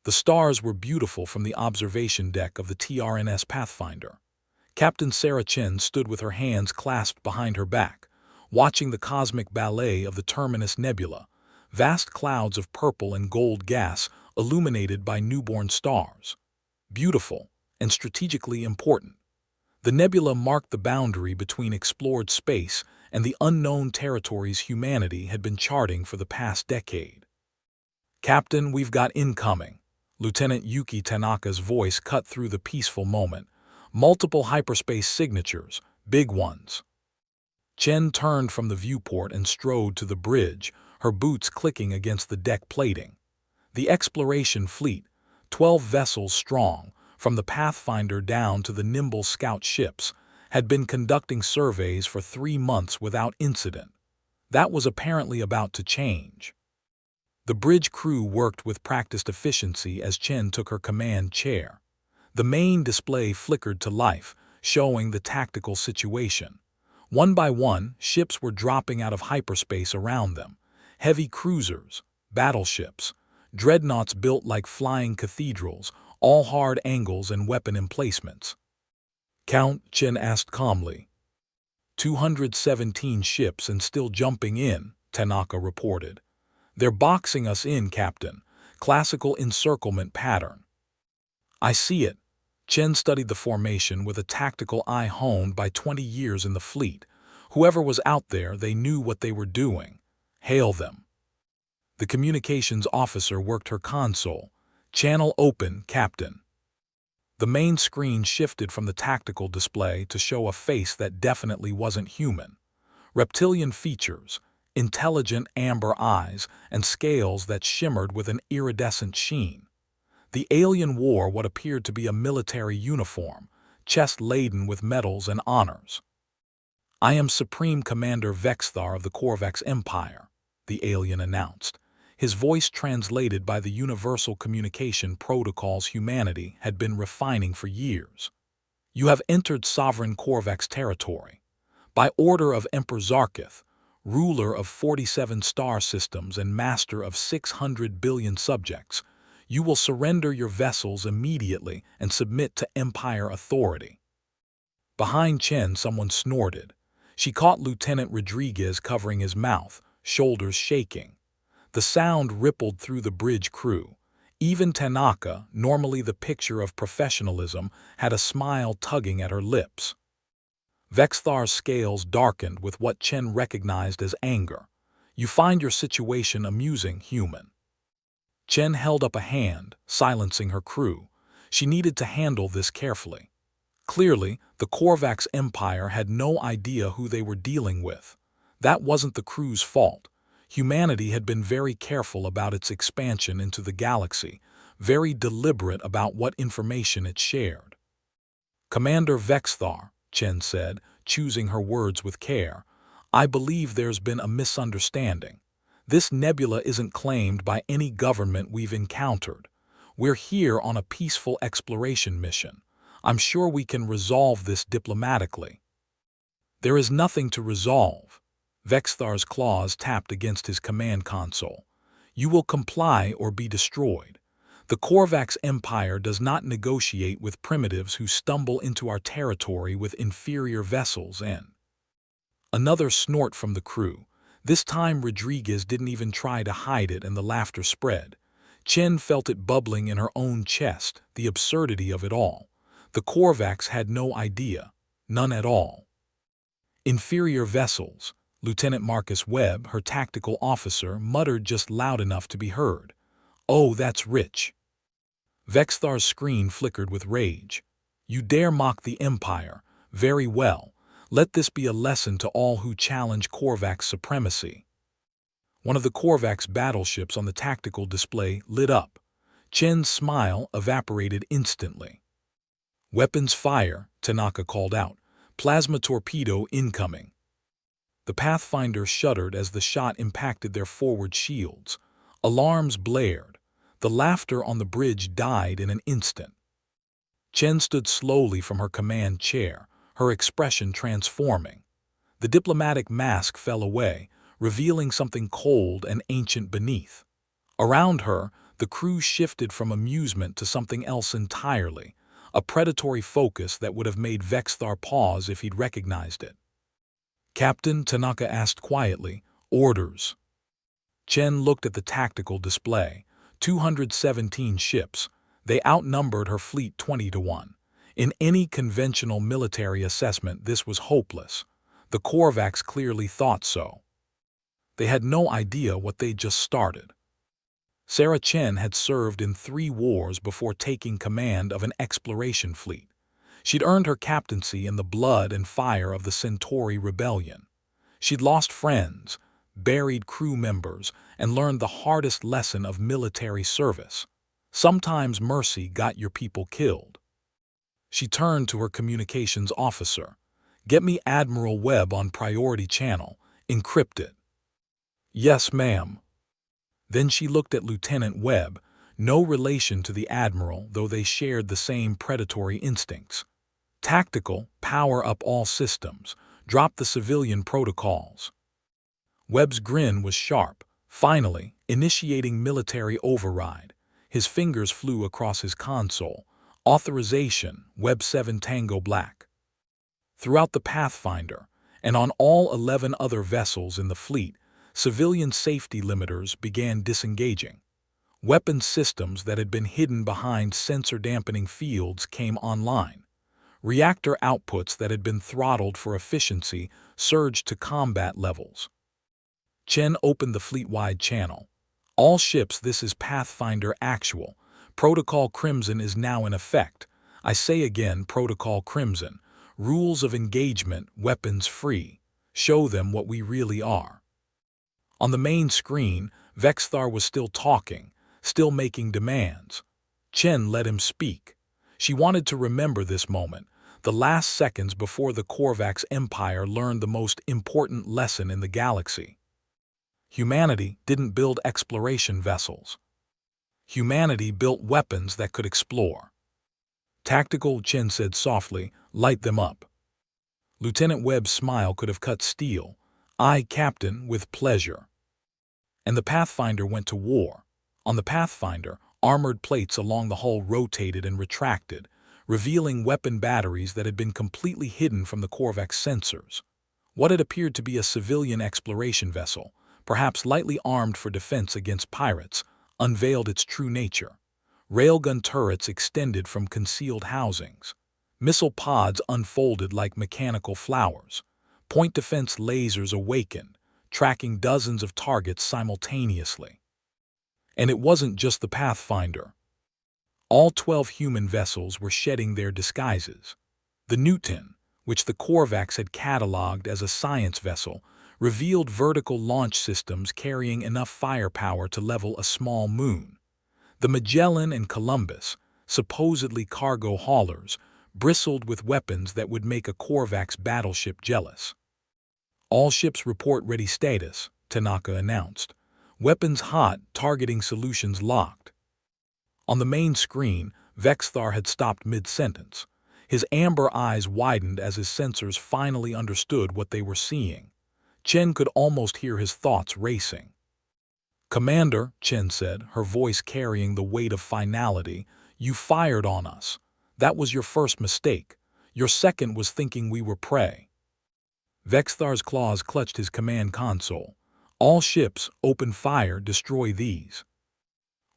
The stars were beautiful from the observation deck of the TRNS Pathfinder. Captain Sarah Chen stood with her hands clasped behind her back, watching the cosmic ballet of the Terminus Nebula, vast clouds of purple and gold gas illuminated by newborn stars. Beautiful and strategically important. The nebula marked the boundary between explored space and the unknown territories humanity had been charting for the past decade. "Captain, we've got incoming." Lieutenant Yuki Tanaka's voice cut through the peaceful moment. "Multiple hyperspace signatures, big ones." Chen turned from the viewport and strode to the bridge, her boots clicking against the deck plating. The exploration fleet, 12 vessels strong, from the Pathfinder down to the nimble scout ships, had been conducting surveys for 3 months without incident. That was apparently about to change. The bridge crew worked with practiced efficiency as Chen took her command chair. The main display flickered to life, showing the tactical situation. One by one, ships were dropping out of hyperspace around them. Heavy cruisers, battleships, dreadnoughts built like flying cathedrals, all hard angles and weapon emplacements. "Count," Chen asked calmly. 217 ships and still jumping in," Tanaka reported. "They're boxing us in, Captain. Classical encirclement pattern." "I see it." Chen studied the formation with a tactical eye honed by 20 years in the fleet. Whoever was out there, they knew what they were doing. "Hail them." The communications officer worked her console. "Channel open, Captain." The main screen shifted from the tactical display to show a face that definitely wasn't human. Reptilian features, intelligent amber eyes, and scales that shimmered with an iridescent sheen. The alien wore what appeared to be a military uniform, chest laden with medals and honors. "I am Supreme Commander Vexthar of the Korvax Empire," the alien announced. His voice translated by the universal communication protocols humanity had been refining for years. "You have entered sovereign Korvax territory. By order of Emperor Zarkith, ruler of 47 star systems and master of 600 billion subjects, you will surrender your vessels immediately and submit to Empire authority." Behind Chen, someone snorted. She caught Lieutenant Rodriguez covering his mouth, shoulders shaking. The sound rippled through the bridge crew. Even Tanaka, normally the picture of professionalism, had a smile tugging at her lips. Vexthar's scales darkened with what Chen recognized as anger. "You find your situation amusing, human." Chen held up a hand, silencing her crew. She needed to handle this carefully. Clearly, the Korvax Empire had no idea who they were dealing with. That wasn't the crew's fault. Humanity had been very careful about its expansion into the galaxy, very deliberate about what information it shared. "Commander Vexthar," Chen said, choosing her words with care, "I believe there's been a misunderstanding. This nebula isn't claimed by any government we've encountered. We're here on a peaceful exploration mission. I'm sure we can resolve this diplomatically." "There is nothing to resolve." Vexthar's claws tapped against his command console. "You will comply or be destroyed. The Korvax Empire does not negotiate with primitives who stumble into our territory with inferior vessels and—" Another snort from the crew. This time Rodriguez didn't even try to hide it and the laughter spread. Chen felt it bubbling in her own chest, the absurdity of it all. The Korvax had no idea. None at all. "Inferior vessels," Lieutenant Marcus Webb, her tactical officer, muttered just loud enough to be heard. "Oh, that's rich." Vexthar's screen flickered with rage. "You dare mock the Empire? Very well. Let this be a lesson to all who challenge Korvax supremacy." One of the Korvax battleships on the tactical display lit up. Chen's smile evaporated instantly. "Weapons fire," Tanaka called out. "Plasma torpedo incoming." The Pathfinder shuddered as the shot impacted their forward shields. Alarms blared. The laughter on the bridge died in an instant. Chen stood slowly from her command chair, her expression transforming. The diplomatic mask fell away, revealing something cold and ancient beneath. Around her, the crew shifted from amusement to something else entirely, a predatory focus that would have made Vexthar pause if he'd recognized it. "Captain," Tanaka asked quietly, "orders." Chen looked at the tactical display. 217 ships. They outnumbered her fleet 20-1. In any conventional military assessment, this was hopeless. The Korvax clearly thought so. They had no idea what they'd just started. Sarah Chen had served in 3 wars before taking command of an exploration fleet. She'd earned her captaincy in the blood and fire of the Centauri Rebellion. She'd lost friends, buried crew members, and learned the hardest lesson of military service. Sometimes mercy got your people killed. She turned to her communications officer. "Get me Admiral Webb on priority channel. Encrypt it." "Yes, ma'am." Then she looked at Lieutenant Webb, no relation to the Admiral, though they shared the same predatory instincts. "Tactical, power up all systems. Drop the civilian protocols." Webb's grin was sharp. Finally, initiating military override. His fingers flew across his console. "Authorization, Webb 7 Tango Black." Throughout the Pathfinder, and on all 11 other vessels in the fleet, civilian safety limiters began disengaging. Weapons systems that had been hidden behind sensor-dampening fields came online. Reactor outputs that had been throttled for efficiency surged to combat levels. Chen opened the fleet-wide channel. "All ships, this is Pathfinder Actual. Protocol Crimson is now in effect. I say again, Protocol Crimson. Rules of engagement, weapons free. Show them what we really are." On the main screen, Vexthar was still talking, still making demands. Chen let him speak. She wanted to remember this moment, the last seconds before the Korvax Empire learned the most important lesson in the galaxy. Humanity didn't build exploration vessels. Humanity built weapons that could explore. "Tactical," Chen said softly, "light them up." Lieutenant Webb's smile could have cut steel. "Aye, Captain, with pleasure." And the Pathfinder went to war. On the Pathfinder, armored plates along the hull rotated and retracted, revealing weapon batteries that had been completely hidden from the Korvax sensors. What had appeared to be a civilian exploration vessel, perhaps lightly armed for defense against pirates, unveiled its true nature. Railgun turrets extended from concealed housings. Missile pods unfolded like mechanical flowers. Point defense lasers awakened, tracking dozens of targets simultaneously. And it wasn't just the Pathfinder. All 12 human vessels were shedding their disguises. The Newton, which the Korvax had catalogued as a science vessel, revealed vertical launch systems carrying enough firepower to level a small moon. The Magellan and Columbus, supposedly cargo haulers, bristled with weapons that would make a Korvax battleship jealous. "All ships report ready status," Tanaka announced. "Weapons hot, targeting solutions locked." On the main screen, Vexthar had stopped mid-sentence. His amber eyes widened as his sensors finally understood what they were seeing. Chen could almost hear his thoughts racing. "Commander," Chen said, her voice carrying the weight of finality, "you fired on us. That was your first mistake. Your second was thinking we were prey." Vexthar's claws clutched his command console. "All ships, open fire, destroy these."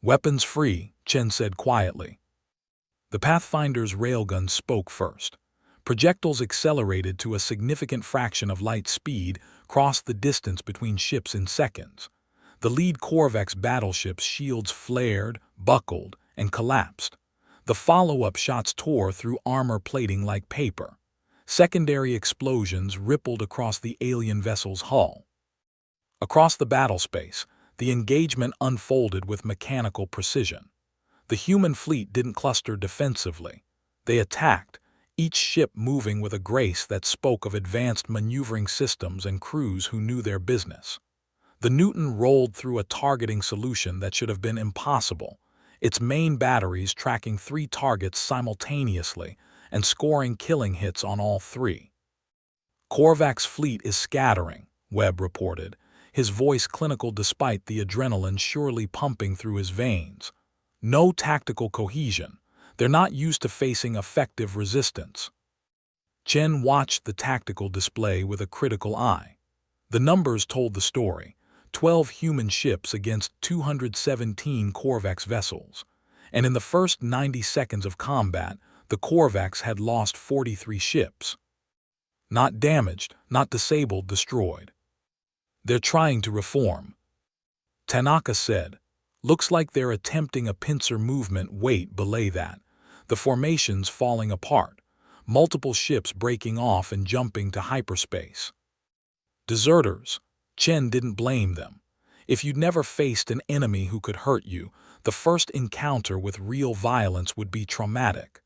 "Weapons free," Chen said quietly. The Pathfinder's railguns spoke first. Projectiles accelerated to a significant fraction of light speed, crossed the distance between ships in seconds. The lead Korvax battleship's shields flared, buckled, and collapsed. The follow-up shots tore through armor plating like paper. Secondary explosions rippled across the alien vessel's hull. Across the battlespace, the engagement unfolded with mechanical precision. The human fleet didn't cluster defensively. They attacked, each ship moving with a grace that spoke of advanced maneuvering systems and crews who knew their business. The Newton rolled through a targeting solution that should have been impossible, its main batteries tracking 3 targets simultaneously and scoring killing hits on all 3. "Korvax fleet is scattering," Webb reported, his voice clinical despite the adrenaline surely pumping through his veins. No tactical cohesion. They're not used to facing effective resistance. Chen watched the tactical display with a critical eye. The numbers told the story. 12 human ships against 217 Korvax vessels. And in the first 90 seconds of combat, the Korvax had lost 43 ships. Not damaged, not disabled, destroyed. They're trying to reform, Tanaka said. Looks like they're attempting a pincer movement. Wait, belay that. The formation's falling apart. Multiple ships breaking off and jumping to hyperspace. Deserters. Chen didn't blame them. If you'd never faced an enemy who could hurt you, the first encounter with real violence would be traumatic.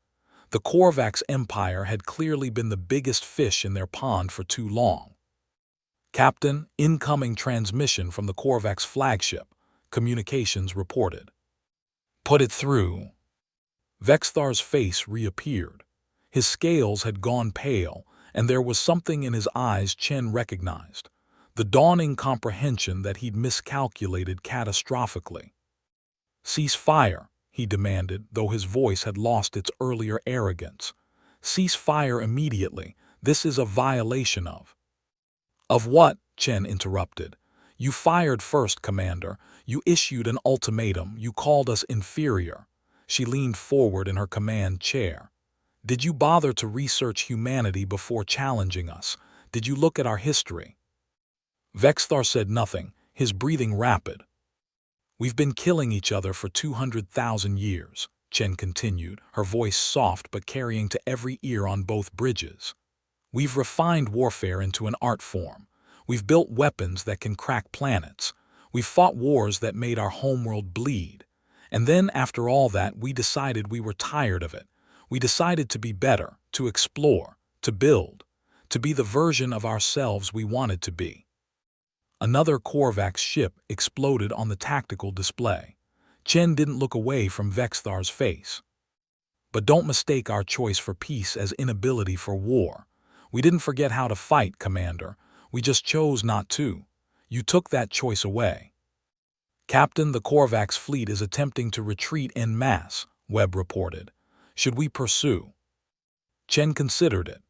The Korvax Empire had clearly been the biggest fish in their pond for too long. Captain, incoming transmission from the Korvax flagship, communications reported. Put it through. Vexthar's face reappeared. His scales had gone pale, and there was something in his eyes Chen recognized. The dawning comprehension that he'd miscalculated catastrophically. Cease fire, he demanded, though his voice had lost its earlier arrogance. Cease fire immediately. This is a violation of. Of what? Chen interrupted. You fired first, Commander. You issued an ultimatum. You called us inferior. She leaned forward in her command chair. Did you bother to research humanity before challenging us? Did you look at our history? Vexthar said nothing, his breathing rapid. We've been killing each other for 200,000 years, Chen continued, her voice soft but carrying to every ear on both bridges. We've refined warfare into an art form. We've built weapons that can crack planets. We've fought wars that made our homeworld bleed. And then, after all that, we decided we were tired of it. We decided to be better, to explore, to build, to be the version of ourselves we wanted to be. Another Korvax ship exploded on the tactical display. Chen didn't look away from Vexthar's face. But don't mistake our choice for peace as inability for war. We didn't forget how to fight, Commander. We just chose not to. You took that choice away. Captain, the Korvax fleet is attempting to retreat en masse, Webb reported. Should we pursue? Chen considered it.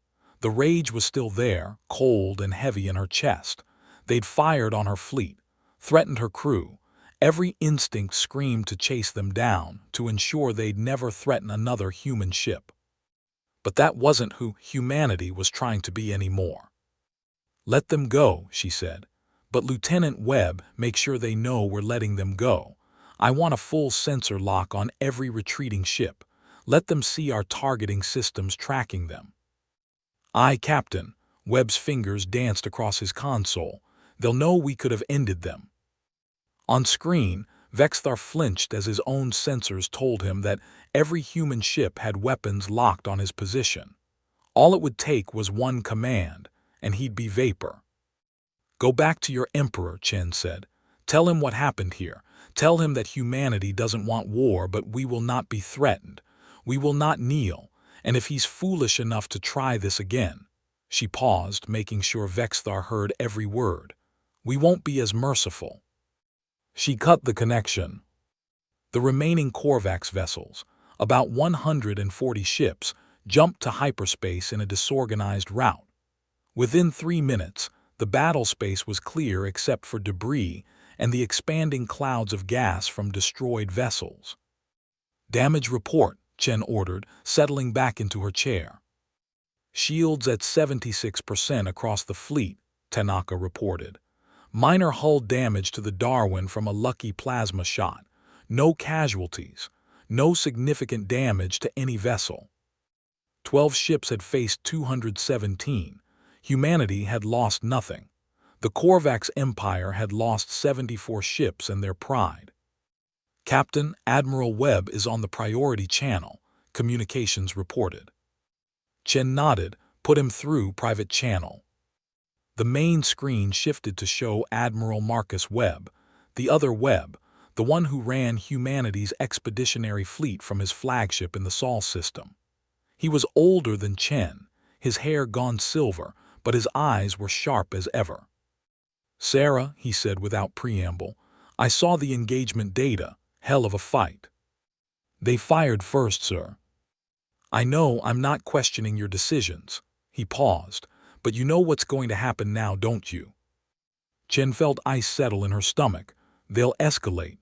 The rage was still there, cold and heavy in her chest. They'd fired on her fleet, threatened her crew. Every instinct screamed to chase them down, to ensure they'd never threaten another human ship. But that wasn't who humanity was trying to be anymore. Let them go, she said. But Lieutenant Webb, make sure they know we're letting them go. I want a full sensor lock on every retreating ship. Let them see our targeting systems tracking them. Aye, Captain. Webb's fingers danced across his console. They'll know we could have ended them. On screen, Vexthar flinched as his own sensors told him that every human ship had weapons locked on his position. All it would take was one command, and he'd be vapor. Go back to your Emperor, Chen said. Tell him what happened here. Tell him that humanity doesn't want war, but we will not be threatened. We will not kneel, and if he's foolish enough to try this again. She paused, making sure Vexthar heard every word. We won't be as merciful. She cut the connection. The remaining Korvax vessels, about 140 ships, jumped to hyperspace in a disorganized rout. Within 3 minutes, the battle space was clear except for debris and the expanding clouds of gas from destroyed vessels. Damage report, Chen ordered, settling back into her chair. Shields at 76% across the fleet, Tanaka reported. Minor hull damage to the Darwin from a lucky plasma shot. No casualties. No significant damage to any vessel. 12 ships had faced 217. Humanity had lost nothing. The Korvax Empire had lost 74 ships and their pride. Captain, Admiral Webb is on the priority channel, communications reported. Chen nodded, put him through private channel. The main screen shifted to show Admiral Marcus Webb, the other Webb, the one who ran humanity's expeditionary fleet from his flagship in the Sol system. He was older than Chen, his hair gone silver, but his eyes were sharp as ever. Sarah, he said without preamble, I saw the engagement data. Hell of a fight. They fired first, sir. I know I'm not questioning your decisions. He paused. But you know what's going to happen now, don't you? Chen felt ice settle in her stomach. They'll escalate.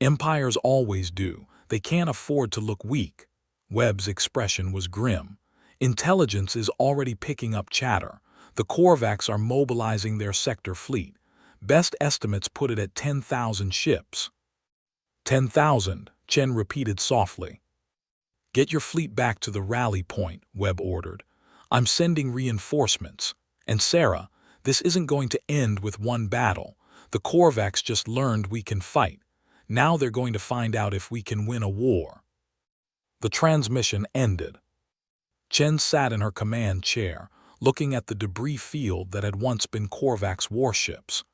Empires always do. They can't afford to look weak. Webb's expression was grim. Intelligence is already picking up chatter. The Korvax are mobilizing their sector fleet. Best estimates put it at 10,000 ships. 10,000, Chen repeated softly. Get your fleet back to the rally point, Webb ordered. I'm sending reinforcements. And Sarah, this isn't going to end with one battle. The Korvax just learned we can fight. Now they're going to find out if we can win a war. The transmission ended. Chen sat in her command chair, looking at the debris field that had once been Korvax warships.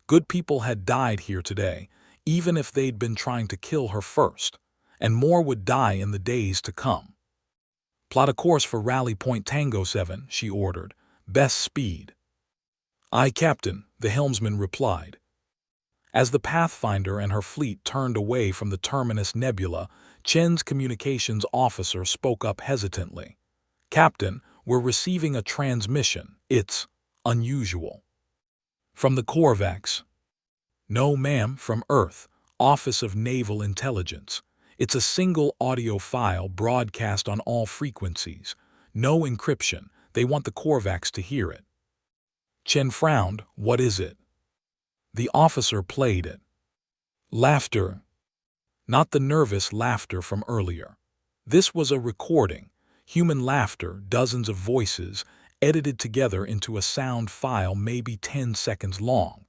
Good people had died here today, even if they'd been trying to kill her first, and more would die in the days to come. Plot a course for Rally Point Tango 7, she ordered. Best speed. Aye, Captain, the helmsman replied. As the Pathfinder and her fleet turned away from the Terminus Nebula, Chen's communications officer spoke up hesitantly. Captain, we're receiving a transmission. It's unusual. From the Korvax. No, ma'am, from Earth, Office of Naval Intelligence. It's a single audio file broadcast on all frequencies. No encryption. They want the Korvax to hear it. Chen frowned. What is it? The officer played it. Laughter. Not the nervous laughter from earlier. This was a recording. Human laughter, dozens of voices, edited together into a sound file maybe 10 seconds long.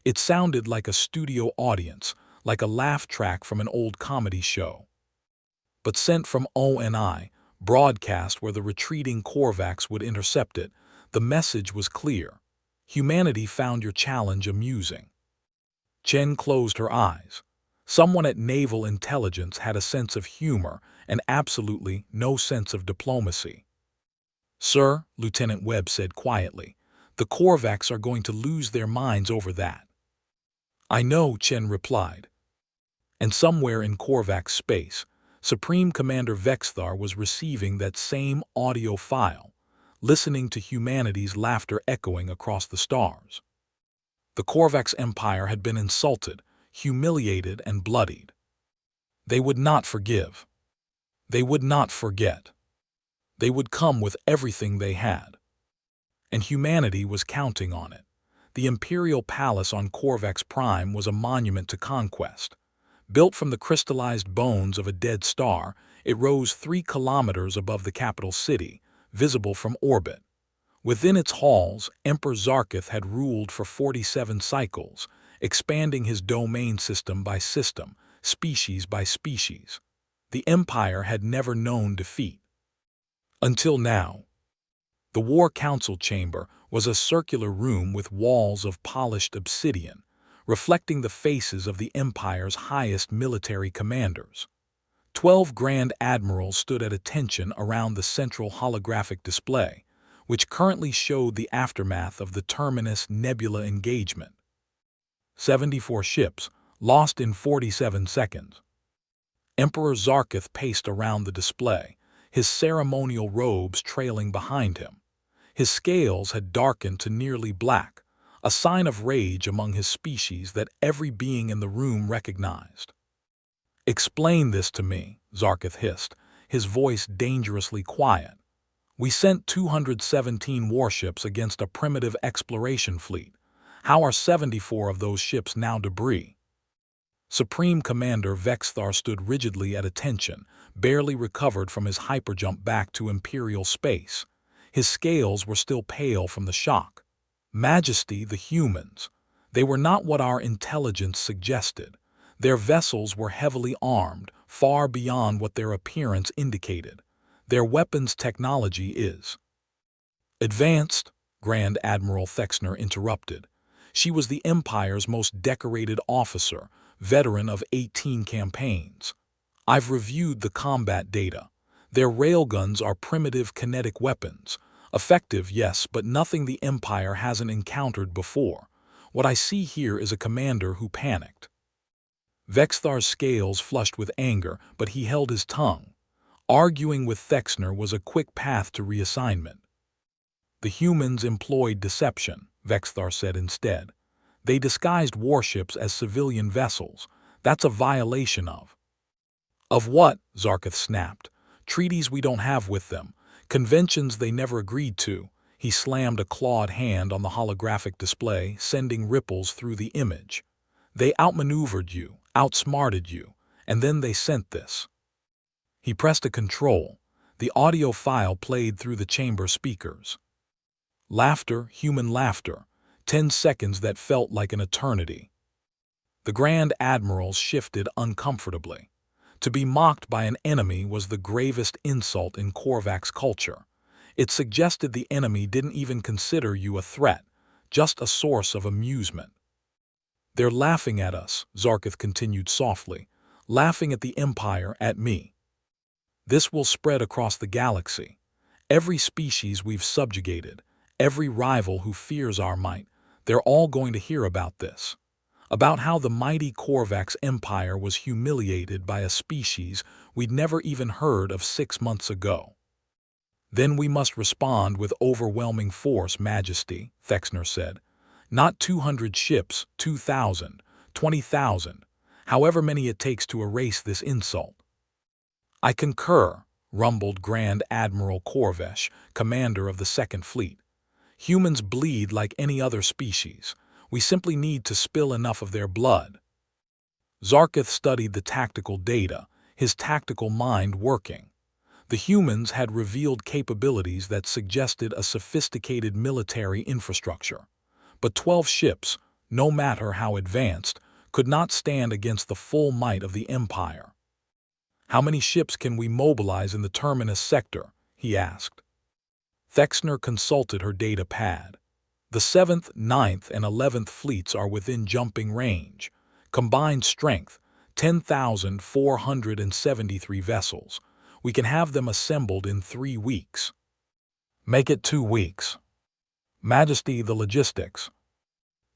It sounded like a studio audience, like a laugh track from an old comedy show. But sent from ONI, broadcast where the retreating Korvax would intercept it, the message was clear. Humanity found your challenge amusing. Chen closed her eyes. Someone at Naval Intelligence had a sense of humor and absolutely no sense of diplomacy. Sir, Lieutenant Webb said quietly, the Korvax are going to lose their minds over that. I know, Chen replied. And somewhere in Korvax space, Supreme Commander Vexthar was receiving that same audio file, listening to humanity's laughter echoing across the stars. The Korvax Empire had been insulted, humiliated, and bloodied. They would not forgive. They would not forget. They would come with everything they had. And humanity was counting on it. The Imperial Palace on Korvax Prime was a monument to conquest. Built from the crystallized bones of a dead star, it rose 3 kilometers above the capital city, visible from orbit. Within its halls, Emperor Zarkith had ruled for 47 cycles, expanding his domain system by system, species by species. The Empire had never known defeat. Until now. The War Council chamber was a circular room with walls of polished obsidian, reflecting the faces of the Empire's highest military commanders. 12 Grand Admirals stood at attention around the central holographic display, which currently showed the aftermath of the Terminus Nebula engagement. 74 ships, lost in 47 seconds. Emperor Zarkith paced around the display, his ceremonial robes trailing behind him. His scales had darkened to nearly black, a sign of rage among his species that every being in the room recognized. Explain this to me, Zarkith hissed, his voice dangerously quiet. We sent 217 warships against a primitive exploration fleet. How are 74 of those ships now debris? Supreme Commander Vexthar stood rigidly at attention, barely recovered from his hyperjump back to Imperial space. His scales were still pale from the shock. Majesty, the humans. They were not what our intelligence suggested. Their vessels were heavily armed, far beyond what their appearance indicated. Their weapons technology is advanced, Grand Admiral Thexner interrupted. She was the Empire's most decorated officer, veteran of 18 campaigns. I've reviewed the combat data. Their railguns are primitive kinetic weapons. Effective, yes, but nothing the Empire hasn't encountered before. What I see here is a commander who panicked. Vexthar's scales flushed with anger, but he held his tongue. Arguing with Thexner was a quick path to reassignment. The humans employed deception, Vexthar said instead. They disguised warships as civilian vessels. That's a violation of. Of what? Zarkith snapped. Treaties we don't have with them. Conventions they never agreed to. He slammed a clawed hand on the holographic display, sending ripples through the image. They outmaneuvered you, outsmarted you, and then they sent this. He pressed a control. The audio file played through the chamber speakers. Laughter, human laughter. 10 seconds that felt like an eternity. The Grand Admirals shifted uncomfortably. To be mocked by an enemy was the gravest insult in Korvax culture. It suggested the enemy didn't even consider you a threat, just a source of amusement. They're laughing at us, Zarkith continued softly, laughing at the Empire, at me. This will spread across the galaxy. Every species we've subjugated, every rival who fears our might, they're all going to hear about this. About how the mighty Korvax Empire was humiliated by a species we'd never even heard of 6 months ago. Then we must respond with overwhelming force, Majesty, Thexner said. Not 200 ships, 2,000, 20,000, however many it takes to erase this insult. I concur, rumbled Grand Admiral Korvesh, commander of the Second Fleet. Humans bleed like any other species. We simply need to spill enough of their blood. Zarkith studied the tactical data, his tactical mind working. The humans had revealed capabilities that suggested a sophisticated military infrastructure. But 12 ships, no matter how advanced, could not stand against the full might of the Empire. How many ships can we mobilize in the Terminus sector? He asked. Thexner consulted her data pad. The 7th, 9th, and 11th fleets are within jumping range. Combined strength, 10,473 vessels. We can have them assembled in 3 weeks. Make it 2 weeks. Majesty, the logistics.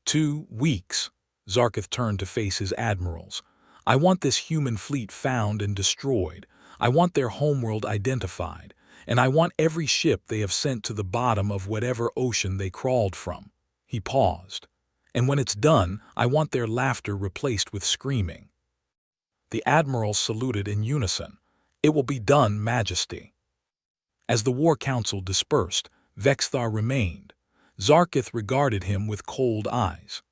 2 weeks. Zarkith turned to face his admirals. I want this human fleet found and destroyed. I want their homeworld identified. And I want every ship they have sent to the bottom of whatever ocean they crawled from. He paused. And when it's done, I want their laughter replaced with screaming. The admirals saluted in unison. It will be done, Majesty. As the War Council dispersed, Vexthar remained. Zarkith regarded him with cold eyes.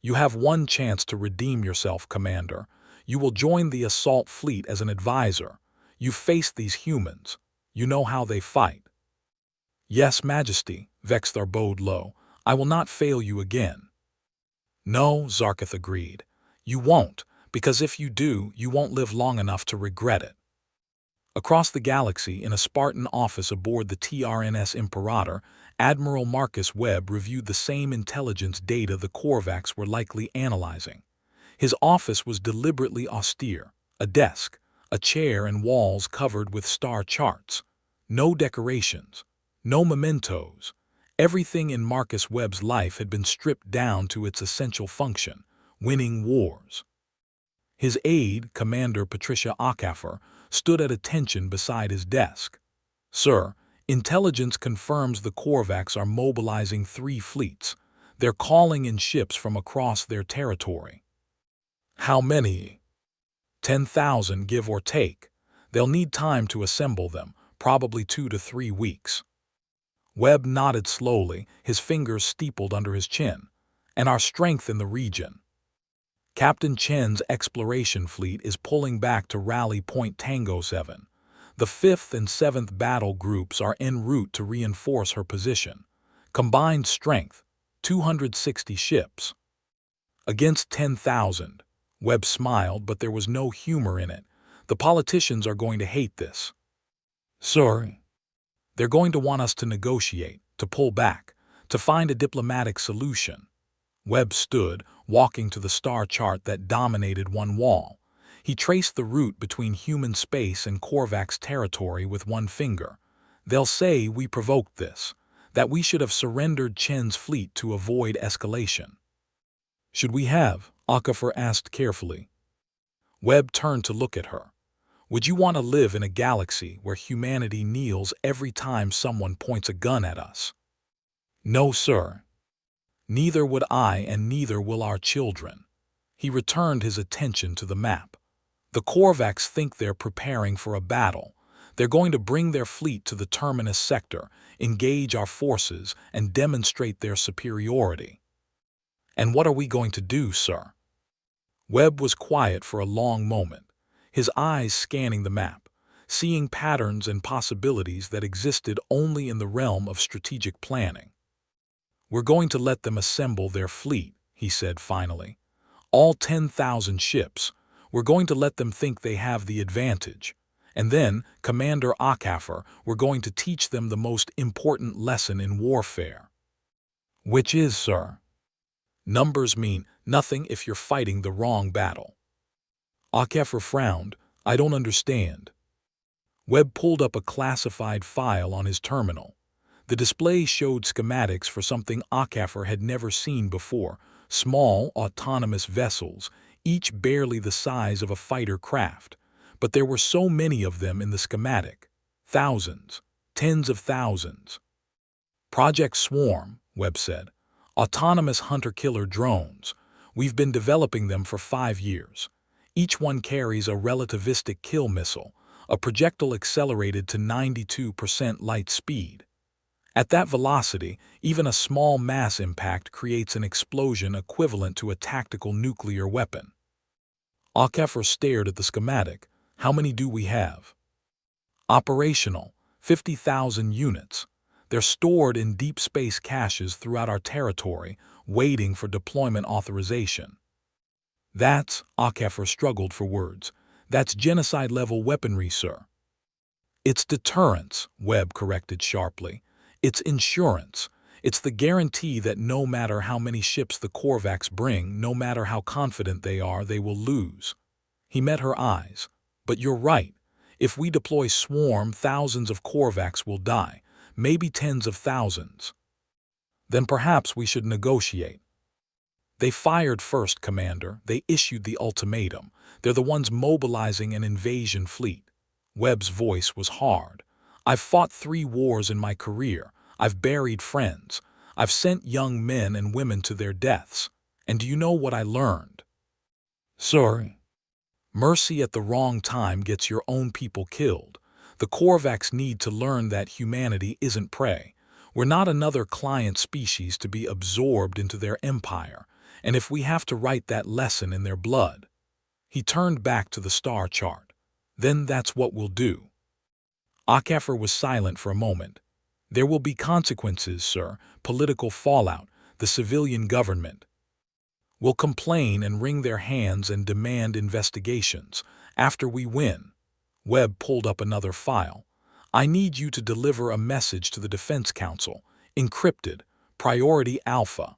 You have one chance to redeem yourself, Commander. You will join the assault fleet as an advisor. You faced these humans. You know how they fight. Yes, Majesty, Vexthar bowed low. I will not fail you again. No, Zarkith agreed. You won't, because if you do, you won't live long enough to regret it. Across the galaxy, in a Spartan office aboard the TRNS Imperator, Admiral Marcus Webb reviewed the same intelligence data the Korvax were likely analyzing. His office was deliberately austere, a desk, a chair and walls covered with star charts. No decorations, no mementos. Everything in Marcus Webb's life had been stripped down to its essential function, winning wars. His aide, Commander Patricia Acaffer, stood at attention beside his desk. Sir, intelligence confirms the Korvax are mobilizing 3 fleets. They're calling in ships from across their territory. How many? 10,000, give or take. They'll need time to assemble them, probably 2 to 3 weeks. Webb nodded slowly, his fingers steepled under his chin. And our strength in the region. Captain Chen's exploration fleet is pulling back to Rally Point Tango 7. The 5th and 7th battle groups are en route to reinforce her position. Combined strength, 260 ships. Against 10,000. Webb smiled, but there was no humor in it. The politicians are going to hate this. Sir, they're going to want us to negotiate, to pull back, to find a diplomatic solution. Webb stood, walking to the star chart that dominated one wall. He traced the route between human space and Korvax territory with one finger. They'll say we provoked this, that we should have surrendered Chen's fleet to avoid escalation. Should we have? Akafor asked carefully. Webb turned to look at her. Would you want to live in a galaxy where humanity kneels every time someone points a gun at us? No, sir. Neither would I, and neither will our children. He returned his attention to the map. The Korvax think they're preparing for a battle. They're going to bring their fleet to the Terminus sector, engage our forces, and demonstrate their superiority. And what are we going to do, sir? Webb was quiet for a long moment, his eyes scanning the map, seeing patterns and possibilities that existed only in the realm of strategic planning. We're going to let them assemble their fleet, he said finally. All 10,000 ships. We're going to let them think they have the advantage. And then, Commander Akafor, we're going to teach them the most important lesson in warfare. Which is, sir? Numbers mean nothing if you're fighting the wrong battle. Akafor frowned. I don't understand. Webb pulled up a classified file on his terminal. The display showed schematics for something Akafor had never seen before, small, autonomous vessels, each barely the size of a fighter craft. But there were so many of them in the schematic. Thousands, tens of thousands. Project Swarm, Webb said. Autonomous hunter-killer drones. We've been developing them for 5 years. Each one carries a relativistic kill missile, a projectile accelerated to 92% light speed. At that velocity, even a small mass impact creates an explosion equivalent to a tactical nuclear weapon. Akafor stared at the schematic. How many do we have? Operational, 50,000 units. They're stored in deep space caches throughout our territory, waiting for deployment authorization. Akafor struggled for words. That's genocide-level weaponry, sir. It's deterrence, Webb corrected sharply. It's insurance. It's the guarantee that no matter how many ships the Korvax bring, no matter how confident they are, they will lose. He met her eyes. But you're right. If we deploy Swarm, thousands of Korvax will die, maybe tens of thousands. Then perhaps we should negotiate. They fired first, Commander. They issued the ultimatum. They're the ones mobilizing an invasion fleet. Webb's voice was hard. I've fought 3 wars in my career. I've buried friends. I've sent young men and women to their deaths. And do you know what I learned? Sir, mercy at the wrong time gets your own people killed. The Korvax need to learn that humanity isn't prey. We're not another client species to be absorbed into their empire. And if we have to write that lesson in their blood. He turned back to the star chart. Then that's what we'll do. Akafor was silent for a moment. There will be consequences, sir. Political fallout, the civilian government will complain and wring their hands and demand investigations. After we win, Webb pulled up another file. I need you to deliver a message to the Defense Council, encrypted, Priority Alpha.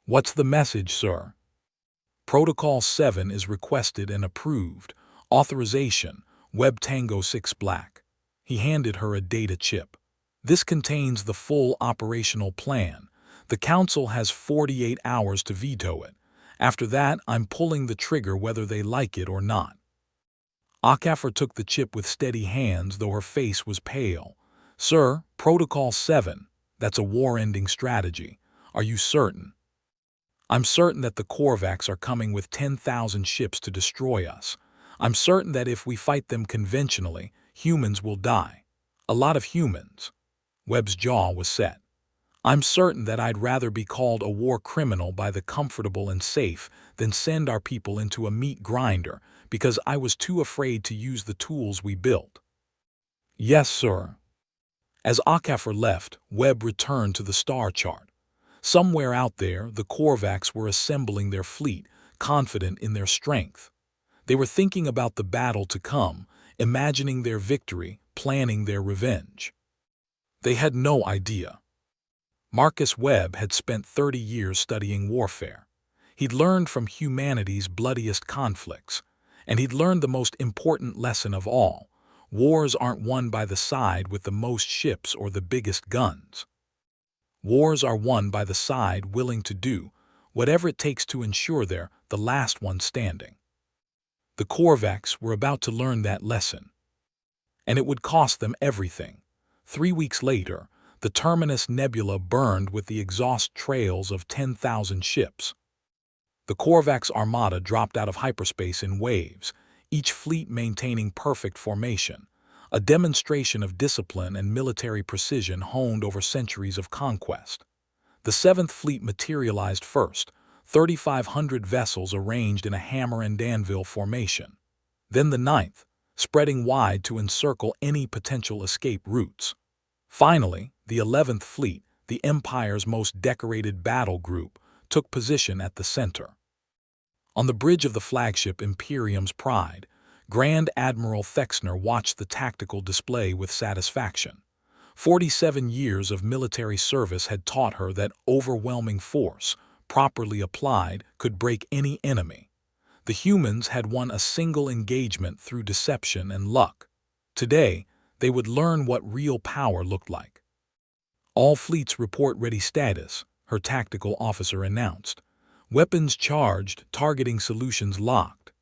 What's the message, sir? Protocol 7 is requested and approved. Authorization, Webb Tango 6 Black. He handed her a data chip. This contains the full operational plan. The Council has 48 hours to veto it. After that, I'm pulling the trigger whether they like it or not. Akafor took the chip with steady hands, though her face was pale. Sir, Protocol 7, that's a war-ending strategy. Are you certain? I'm certain that the Korvax are coming with 10,000 ships to destroy us. I'm certain that if we fight them conventionally, humans will die. A lot of humans. Webb's jaw was set. I'm certain that I'd rather be called a war criminal by the comfortable and safe than send our people into a meat grinder because I was too afraid to use the tools we built. Yes, sir. As Akafor left, Webb returned to the star chart. Somewhere out there, the Korvax were assembling their fleet, confident in their strength. They were thinking about the battle to come, imagining their victory, planning their revenge. They had no idea. Marcus Webb had spent 30 years studying warfare. He'd learned from humanity's bloodiest conflicts, and he'd learned the most important lesson of all. Wars aren't won by the side with the most ships or the biggest guns. Wars are won by the side willing to do whatever it takes to ensure they're the last one standing. The Korvax were about to learn that lesson, and it would cost them everything. 3 weeks later, the Terminus Nebula burned with the exhaust trails of 10,000 ships. The Korvax armada dropped out of hyperspace in waves, each fleet maintaining perfect formation, a demonstration of discipline and military precision honed over centuries of conquest. The Seventh Fleet materialized first, 3,500 vessels arranged in a hammer and anvil formation. Then the Ninth, spreading wide to encircle any potential escape routes. Finally, the 11th Fleet, the Empire's most decorated battle group, took position at the center. On the bridge of the flagship Imperium's Pride, Grand Admiral Thexner watched the tactical display with satisfaction. 47 years of military service had taught her that overwhelming force, properly applied, could break any enemy. The humans had won a single engagement through deception and luck. Today, they would learn what real power looked like. "All fleets report ready status," her tactical officer announced. "Weapons charged, targeting solutions locked."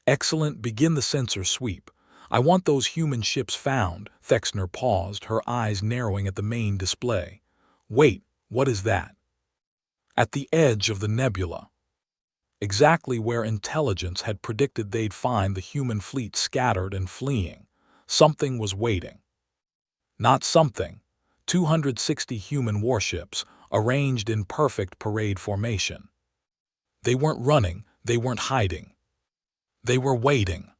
"Excellent, begin the sensor sweep. I want those human ships found." Thexner paused, her eyes narrowing at the main display. "Wait, what is that?" "At the edge of the nebula. Exactly where intelligence had predicted they'd find the human fleet scattered and fleeing. Something was waiting." Not something. 260 human warships, arranged in perfect parade formation. They weren't running, they weren't hiding. They were waiting.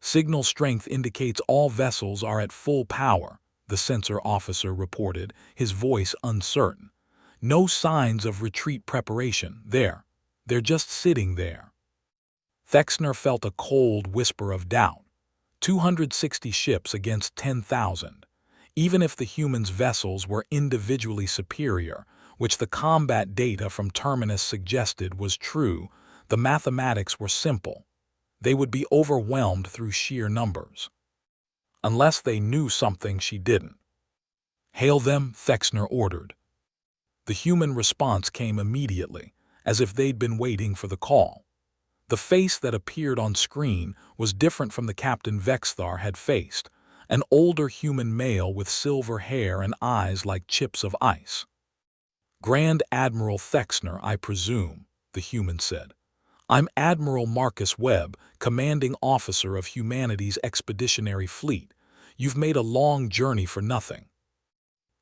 "Signal strength indicates all vessels are at full power," the sensor officer reported, his voice uncertain. "No signs of retreat preparation. They're just sitting there." Thexner felt a cold whisper of doubt. 260 ships against 10,000. Even if the humans' vessels were individually superior, which the combat data from Terminus suggested was true, the mathematics were simple. They would be overwhelmed through sheer numbers. Unless they knew something she didn't. "Hail them," Thexner ordered. The human response came immediately, as if they'd been waiting for the call. The face that appeared on screen was different from the Captain Vexthar had faced, an older human male with silver hair and eyes like chips of ice. "Grand Admiral Thexner, I presume," the human said. "I'm Admiral Marcus Webb, commanding officer of humanity's expeditionary fleet. You've made a long journey for nothing."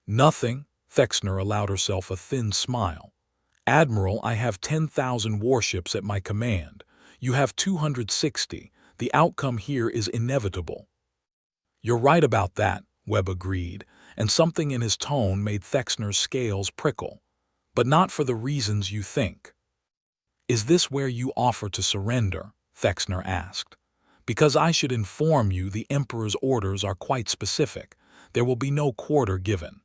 "Nothing?" Thexner allowed herself a thin smile. "Admiral, I have 10,000 warships at my command. You have 260. The outcome here is inevitable." "You're right about that," Webb agreed, and something in his tone made Thexner's scales prickle. "But not for the reasons you think." "Is this where you offer to surrender?" Thexner asked. "Because I should inform you the Emperor's orders are quite specific. There will be no quarter given."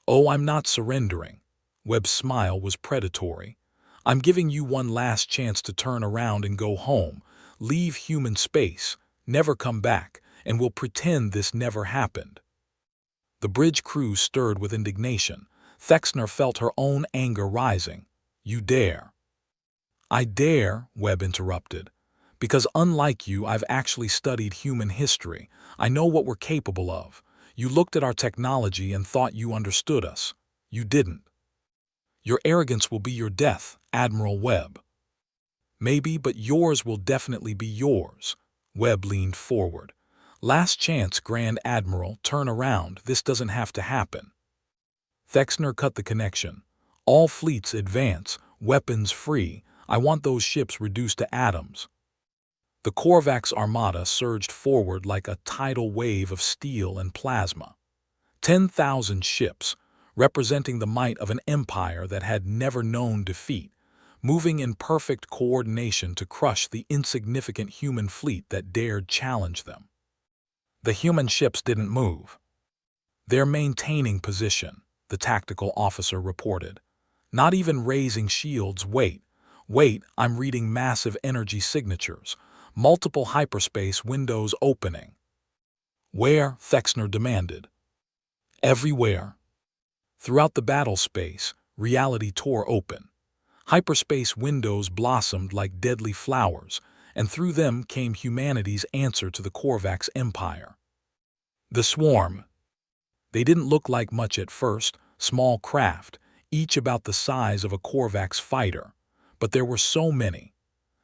"Oh, I'm not surrendering." Webb's smile was predatory. "I'm giving you one last chance to turn around and go home, leave human space, never come back, and we'll pretend this never happened." The bridge crew stirred with indignation. Thexner felt her own anger rising. "You dare?" "I dare," Webb interrupted, "because unlike you, I've actually studied human history. I know what we're capable of. You looked at our technology and thought you understood us. You didn't. Your arrogance will be your death, Admiral Webb." "Maybe, but yours will definitely be yours." Webb leaned forward. "Last chance, Grand Admiral, turn around. This doesn't have to happen." Thexner cut the connection. "All fleets advance, weapons free. I want those ships reduced to atoms." The Korvax armada surged forward like a tidal wave of steel and plasma. 10,000 ships, representing the might of an empire that had never known defeat, moving in perfect coordination to crush the insignificant human fleet that dared challenge them. The human ships didn't move. "They're maintaining position," the tactical officer reported. "Not even raising shields. Wait, I'm reading massive energy signatures, multiple hyperspace windows opening." "Where?" Thexner demanded. "Everywhere." Throughout the battle space, reality tore open. Hyperspace windows blossomed like deadly flowers, and through them came humanity's answer to the Korvax Empire. The swarm. They didn't look like much at first, small craft, each about the size of a Korvax fighter. But there were so many.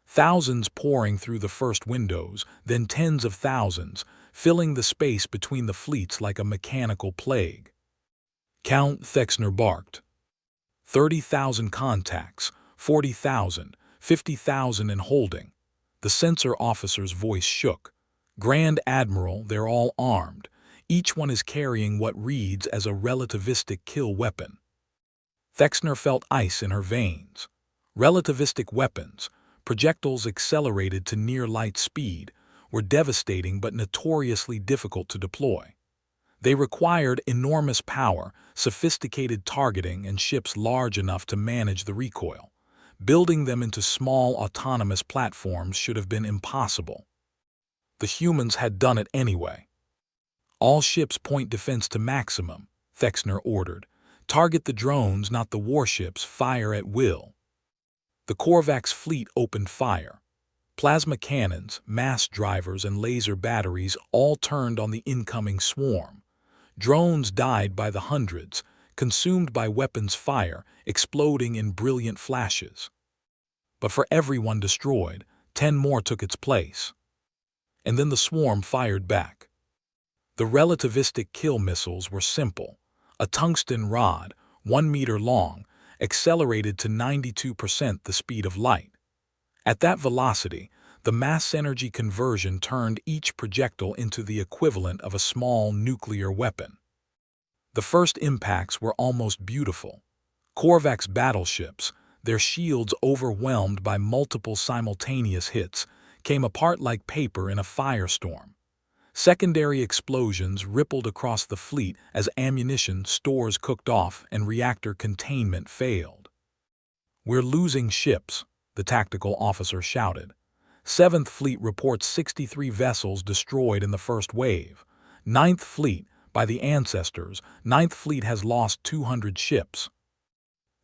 Thousands pouring through the first windows, then tens of thousands, filling the space between the fleets like a mechanical plague. Count, Thexner barked. 30,000 contacts, 40,000, 50,000 in holding. The sensor officer's voice shook. Grand Admiral, they're all armed. Each one is carrying what reads as a relativistic kill weapon. Thexner felt ice in her veins. Relativistic weapons, projectiles accelerated to near-light speed, were devastating but notoriously difficult to deploy. They required enormous power, sophisticated targeting, and ships large enough to manage the recoil. Building them into small autonomous platforms should have been impossible. The humans had done it anyway. All ships point defense to maximum, Thexner ordered. Target the drones, not the warships, fire at will. The Korvax fleet opened fire. Plasma cannons, mass drivers, and laser batteries all turned on the incoming swarm. Drones died by the hundreds, consumed by weapons fire, exploding in brilliant flashes. But for every one destroyed, 10 more took its place. And then the swarm fired back. The relativistic kill missiles were simple. A tungsten rod, 1 meter long, accelerated to 92% the speed of light. At that velocity, the mass energy conversion turned each projectile into the equivalent of a small nuclear weapon. The first impacts were almost beautiful. Korvax battleships, their shields overwhelmed by multiple simultaneous hits, came apart like paper in a firestorm. Secondary explosions rippled across the fleet as ammunition stores cooked off and reactor containment failed. "We're losing ships," the tactical officer shouted. 7th Fleet reports 63 vessels destroyed in the first wave. 9th Fleet, by the ancestors, 9th Fleet has lost 200 ships.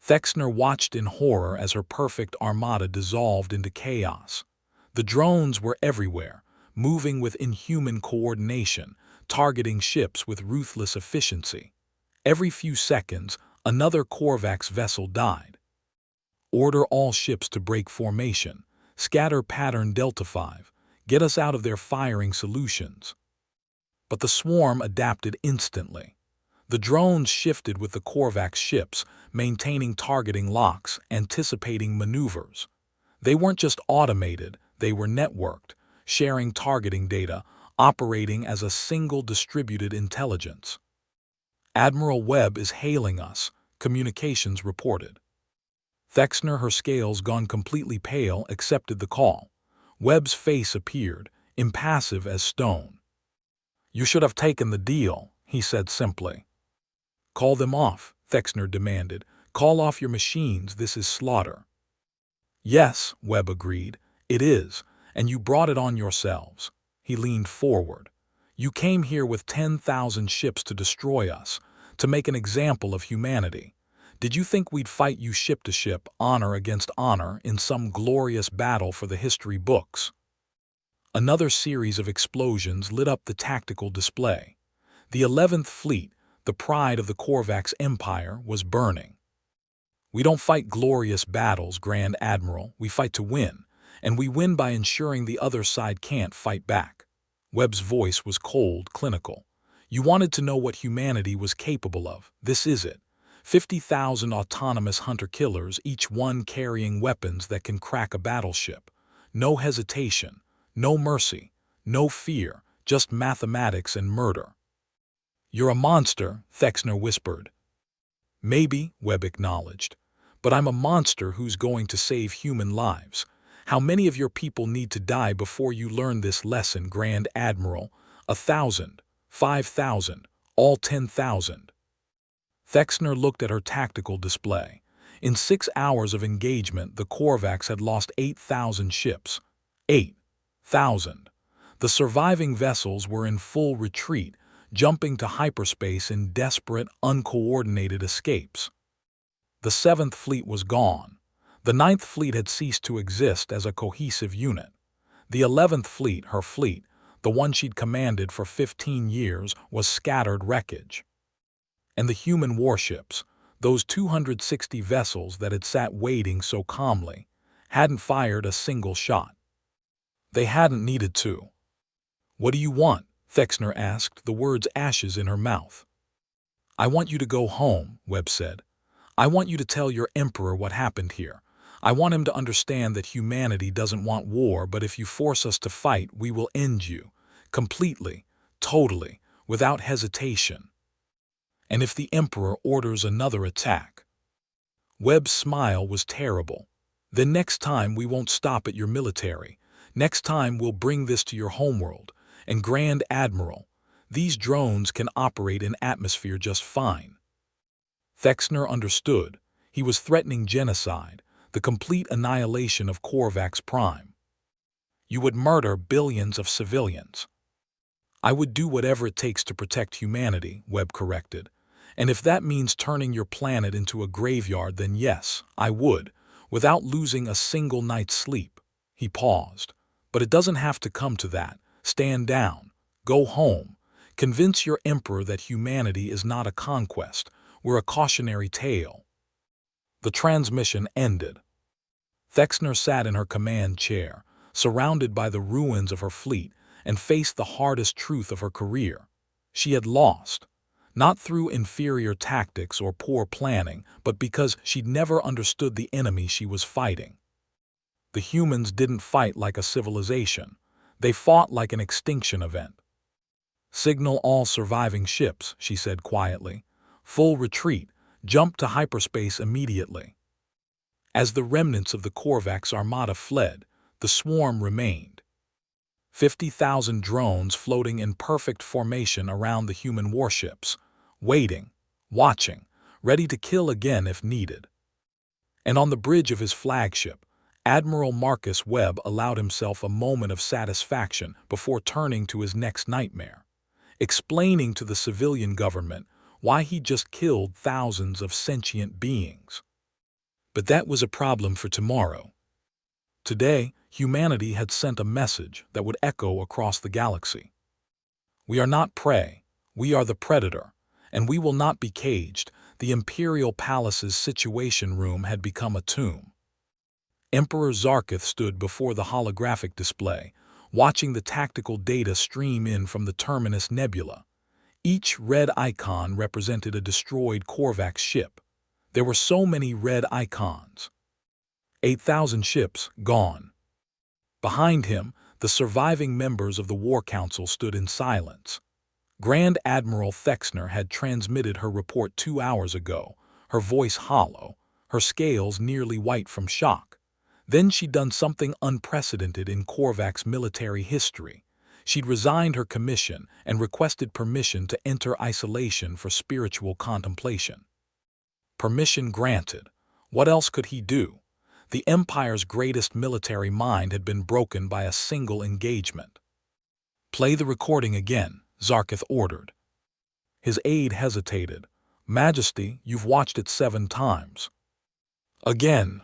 Thexner watched in horror as her perfect armada dissolved into chaos. The drones were everywhere, moving with inhuman coordination, targeting ships with ruthless efficiency. Every few seconds, another Korvax vessel died. "Order all ships to break formation. Scatter pattern Delta 5. Get us out of their firing solutions." But the swarm adapted instantly. The drones shifted with the Korvax ships, maintaining targeting locks, anticipating maneuvers. They weren't just automated, they were networked, sharing targeting data, operating as a single distributed intelligence. "Admiral Webb is hailing us," communications reported. Thexner, her scales gone completely pale, accepted the call. Webb's face appeared, impassive as stone. "You should have taken the deal," he said simply. "Call them off," Thexner demanded. "Call off your machines, this is slaughter." "Yes," Webb agreed, "it is, and you brought it on yourselves." He leaned forward. "You came here with 10,000 ships to destroy us, to make an example of humanity. Did you think we'd fight you ship to ship, honor against honor, in some glorious battle for the history books?" Another series of explosions lit up the tactical display. The 11th Fleet, the pride of the Korvax Empire, was burning. "We don't fight glorious battles, Grand Admiral, we fight to win, and we win by ensuring the other side can't fight back." Webb's voice was cold, clinical. "You wanted to know what humanity was capable of. This is it. 50,000 autonomous hunter-killers, each one carrying weapons that can crack a battleship. No hesitation, no mercy, no fear, just mathematics and murder." "You're a monster," Thexner whispered. "Maybe," Webb acknowledged, "but I'm a monster who's going to save human lives. How many of your people need to die before you learn this lesson, Grand Admiral? 1,000, 5,000, all 10,000. Thexner looked at her tactical display. In 6 hours of engagement, the Korvax had lost 8,000 ships. 8,000. The surviving vessels were in full retreat, jumping to hyperspace in desperate, uncoordinated escapes. The 7th Fleet was gone. The Ninth Fleet had ceased to exist as a cohesive unit. The 11th Fleet, her fleet, the one she'd commanded for 15 years, was scattered wreckage. And the human warships, those 260 vessels that had sat waiting so calmly, hadn't fired a single shot. They hadn't needed to. "What do you want?" Thexner asked, the words ashes in her mouth. "I want you to go home," Webb said. "I want you to tell your emperor what happened here. I want him to understand that humanity doesn't want war, but if you force us to fight, we will end you. Completely, totally, without hesitation. And if the emperor orders another attack." Webb's smile was terrible. "Then next time we won't stop at your military. Next time we'll bring this to your homeworld. And Grand Admiral, these drones can operate in atmosphere just fine." Thexner understood. He was threatening genocide, the complete annihilation of Korvax Prime. "You would murder billions of civilians." "I would do whatever it takes to protect humanity," Webb corrected. "And if that means turning your planet into a graveyard, then yes, I would, without losing a single night's sleep." He paused. "But it doesn't have to come to that. Stand down. Go home. Convince your emperor that humanity is not a conquest. We're a cautionary tale." The transmission ended. Thexner sat in her command chair, surrounded by the ruins of her fleet, and faced the hardest truth of her career. She had lost. Not through inferior tactics or poor planning, but because she'd never understood the enemy she was fighting. The humans didn't fight like a civilization. They fought like an extinction event. "Signal all surviving ships," she said quietly. "Full retreat. Jump to hyperspace immediately." As the remnants of the Korvax armada fled, the swarm remained. 50,000 drones floating in perfect formation around the human warships, waiting, watching, ready to kill again if needed. And on the bridge of his flagship, Admiral Marcus Webb allowed himself a moment of satisfaction before turning to his next nightmare, explaining to the civilian government why he just killed thousands of sentient beings. But that was a problem for tomorrow. Today, humanity had sent a message that would echo across the galaxy. "We are not prey, we are the predator, and we will not be caged." The Imperial Palace's Situation Room had become a tomb. Emperor Zarkith stood before the holographic display, watching the tactical data stream in from the Terminus Nebula. Each red icon represented a destroyed Korvax ship. There were so many red icons. 8,000 ships gone. Behind him, the surviving members of the War Council stood in silence. Grand Admiral Thexner had transmitted her report 2 hours ago, her voice hollow, her scales nearly white from shock. Then she'd done something unprecedented in Korvax military history. She'd resigned her commission and requested permission to enter isolation for spiritual contemplation. Permission granted. What else could he do? The Empire's greatest military mind had been broken by a single engagement. "Play the recording again," Zarkith ordered. His aide hesitated. "Majesty, you've watched it 7 times. Again."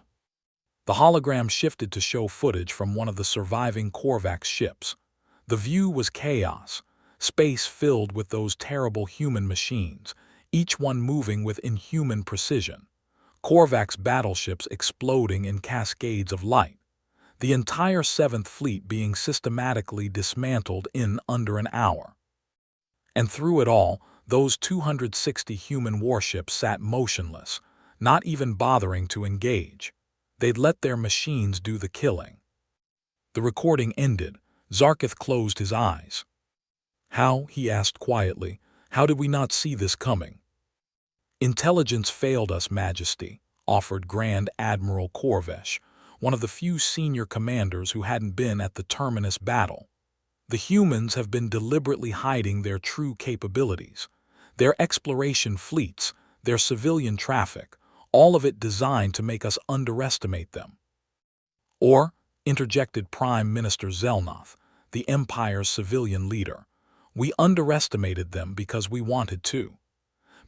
The hologram shifted to show footage from one of the surviving Korvax ships. The view was chaos, space filled with those terrible human machines, each one moving with inhuman precision. Korvax battleships exploding in cascades of light. The entire 7th Fleet being systematically dismantled in under an hour. And through it all, those 260 human warships sat motionless, not even bothering to engage. They'd let their machines do the killing. The recording ended. Zarkith closed his eyes. "How?" he asked quietly. "How did we not see this coming?" "Intelligence failed us, Majesty," offered Grand Admiral Korvesh, one of the few senior commanders who hadn't been at the Terminus battle. "The humans have been deliberately hiding their true capabilities. Their exploration fleets, their civilian traffic, all of it designed to make us underestimate them." "Or," interjected Prime Minister Zelnoth, the Empire's civilian leader, "we underestimated them because we wanted to.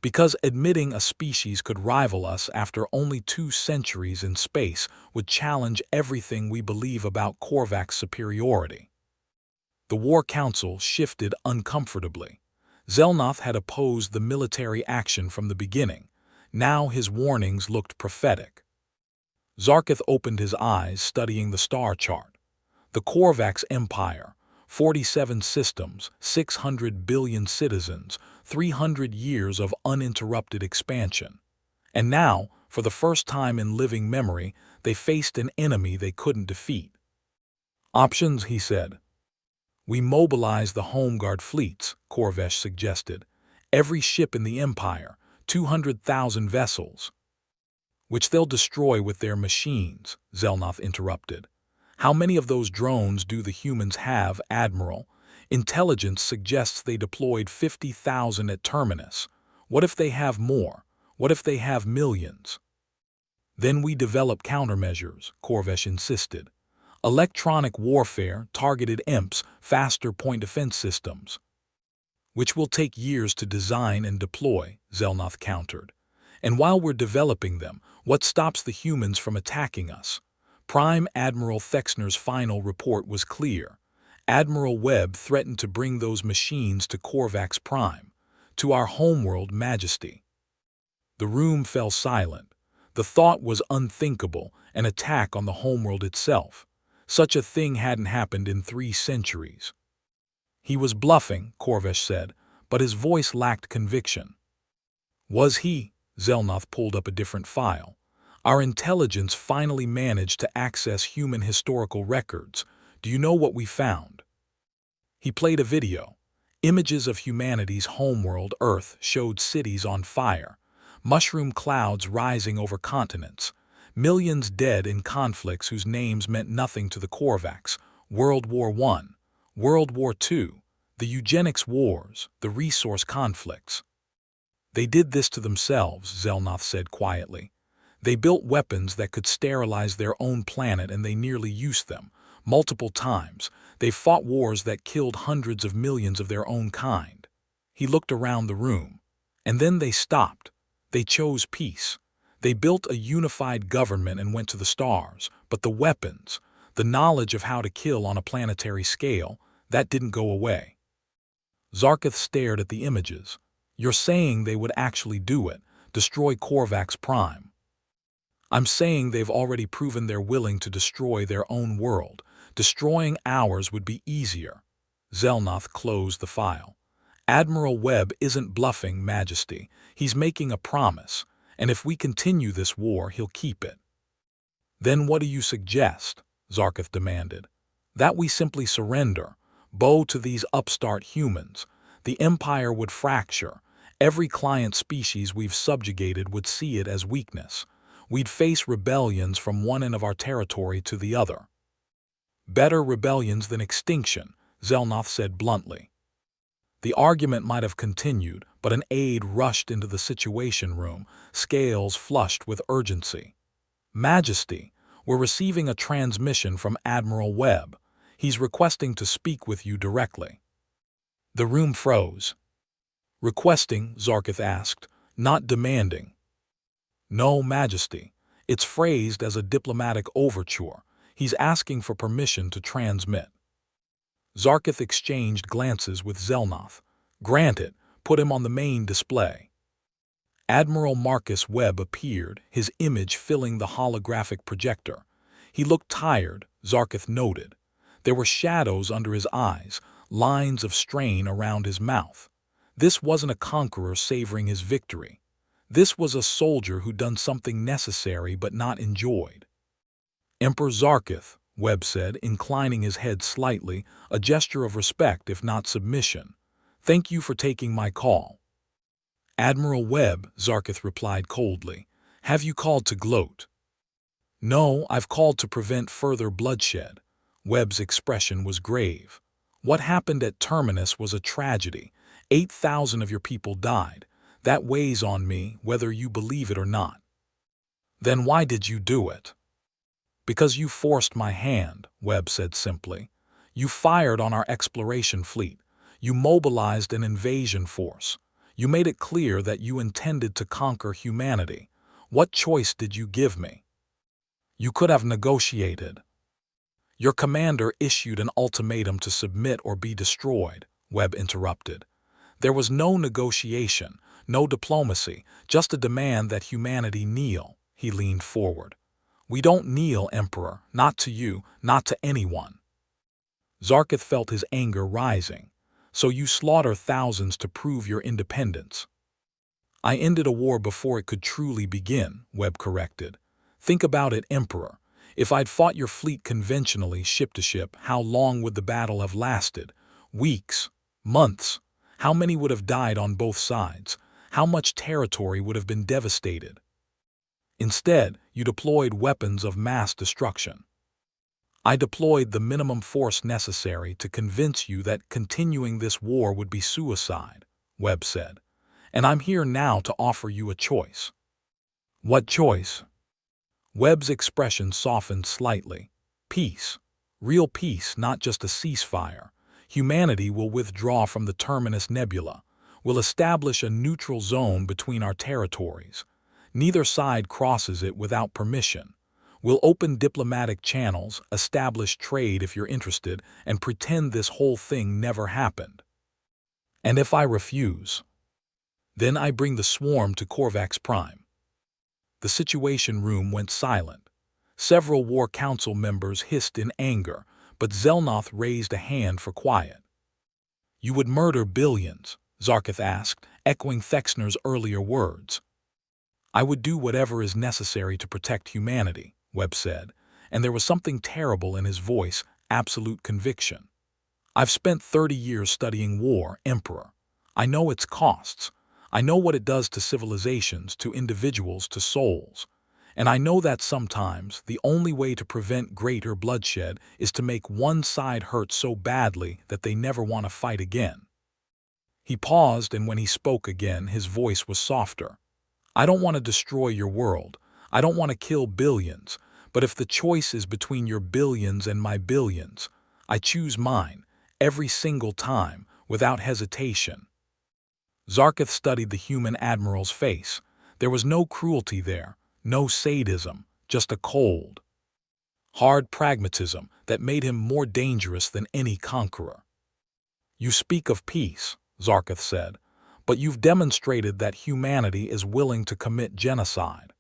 Because admitting a species could rival us after only 2 centuries in space would challenge everything we believe about Korvac's superiority. The War Council shifted uncomfortably. Zelnoth had opposed the military action from the beginning. Now his warnings looked prophetic. Zarkith opened his eyes, studying the star chart. The Korvax Empire, 47 systems, 600 billion citizens, 300 years of uninterrupted expansion. And now, for the first time in living memory, they faced an enemy they couldn't defeat. Options, he said. We mobilize the Home Guard fleets, Korvesh suggested. Every ship in the Empire, 200,000 vessels. Which they'll destroy with their machines, Zelnoth interrupted. How many of those drones do the humans have, Admiral? Intelligence suggests they deployed 50,000 at Terminus. What if they have more? What if they have millions? Then we develop countermeasures, Korvesh insisted. Electronic warfare, targeted EMPs, faster point defense systems. Which will take years to design and deploy, Zelnoth countered. And while we're developing them, what stops the humans from attacking us? Prime Admiral Thexner's final report was clear. Admiral Webb threatened to bring those machines to Korvax Prime, to our homeworld Majesty. The room fell silent. The thought was unthinkable, an attack on the homeworld itself. Such a thing hadn't happened in 3 centuries. He was bluffing, Korvesh said, but his voice lacked conviction. Was he? Zelnoth pulled up a different file. Our intelligence finally managed to access human historical records. Do you know what we found? He played a video. Images of humanity's homeworld, Earth, showed cities on fire, mushroom clouds rising over continents, millions dead in conflicts whose names meant nothing to the Korvax, World War I, World War II, the eugenics wars, the resource conflicts. They did this to themselves, Zelnoth said quietly. They built weapons that could sterilize their own planet, and they nearly used them. Multiple times, they fought wars that killed hundreds of millions of their own kind. He looked around the room. And then they stopped. They chose peace. They built a unified government and went to the stars. But the weapons, the knowledge of how to kill on a planetary scale, that didn't go away. Zarkith stared at the images. You're saying they would actually do it, destroy Korvax Prime. I'm saying they've already proven they're willing to destroy their own world. Destroying ours would be easier. Zelnoth closed the file. Admiral Webb isn't bluffing, Majesty. He's making a promise, and if we continue this war, he'll keep it. Then what do you suggest? Zarkith demanded. That we simply surrender, bow to these upstart humans. The Empire would fracture. Every client species we've subjugated would see it as weakness. We'd face rebellions from one end of our territory to the other. Better rebellions than extinction, Zelnoth said bluntly. The argument might have continued, but an aide rushed into the situation room, scales flushed with urgency. Majesty, we're receiving a transmission from Admiral Webb. He's requesting to speak with you directly. The room froze. Requesting, Zarkith asked, not demanding. No, Majesty. It's phrased as a diplomatic overture. He's asking for permission to transmit. Zarkith exchanged glances with Zelnoth. Granted, put him on the main display. Admiral Marcus Webb appeared, his image filling the holographic projector. He looked tired, Zarkith noted. There were shadows under his eyes, lines of strain around his mouth. This wasn't a conqueror savoring his victory. This was a soldier who'd done something necessary but not enjoyed. Emperor Zarkith, Webb said, inclining his head slightly, a gesture of respect if not submission. Thank you for taking my call. Admiral Webb, Zarkith replied coldly. Have you called to gloat? No, I've called to prevent further bloodshed. Webb's expression was grave. What happened at Terminus was a tragedy. 8,000 of your people died. That weighs on me, whether you believe it or not. Then why did you do it? Because you forced my hand, Webb said simply. You fired on our exploration fleet. You mobilized an invasion force. You made it clear that you intended to conquer humanity. What choice did you give me? You could have negotiated. Your commander issued an ultimatum to submit or be destroyed, Webb interrupted. There was no negotiation, no diplomacy, just a demand that humanity kneel. He leaned forward. We don't kneel, Emperor, not to you, not to anyone. Zarkith felt his anger rising. So you slaughter thousands to prove your independence. I ended a war before it could truly begin, Webb corrected. Think about it, Emperor. If I'd fought your fleet conventionally, ship to ship, how long would the battle have lasted? Weeks? Months? How many would have died on both sides? How much territory would have been devastated? Instead, you deployed weapons of mass destruction. I deployed the minimum force necessary to convince you that continuing this war would be suicide, Webb said. And I'm here now to offer you a choice. What choice? Webb's expression softened slightly. Peace. Real peace, not just a ceasefire. Humanity will withdraw from the Terminus Nebula. We'll establish a neutral zone between our territories. Neither side crosses it without permission. We'll open diplomatic channels, establish trade if you're interested, and pretend this whole thing never happened. And if I refuse? Then I bring the swarm to Korvax Prime. The Situation Room went silent. Several War Council members hissed in anger, but Zelnoth raised a hand for quiet. You would murder billions, Zarkith asked, echoing Thexner's earlier words. I would do whatever is necessary to protect humanity, Webb said, and there was something terrible in his voice, absolute conviction. I've spent 30 years studying war, Emperor. I know its costs. I know what it does to civilizations, to individuals, to souls. And I know that sometimes the only way to prevent greater bloodshed is to make one side hurt so badly that they never want to fight again. He paused, and when he spoke again, his voice was softer. I don't want to destroy your world. I don't want to kill billions. But if the choice is between your billions and my billions, I choose mine, every single time, without hesitation. Zarkith studied the human admiral's face. There was no cruelty there, no sadism, just a cold, hard pragmatism that made him more dangerous than any conqueror. You speak of peace, Zarkith said, but you've demonstrated that humanity is willing to commit genocide.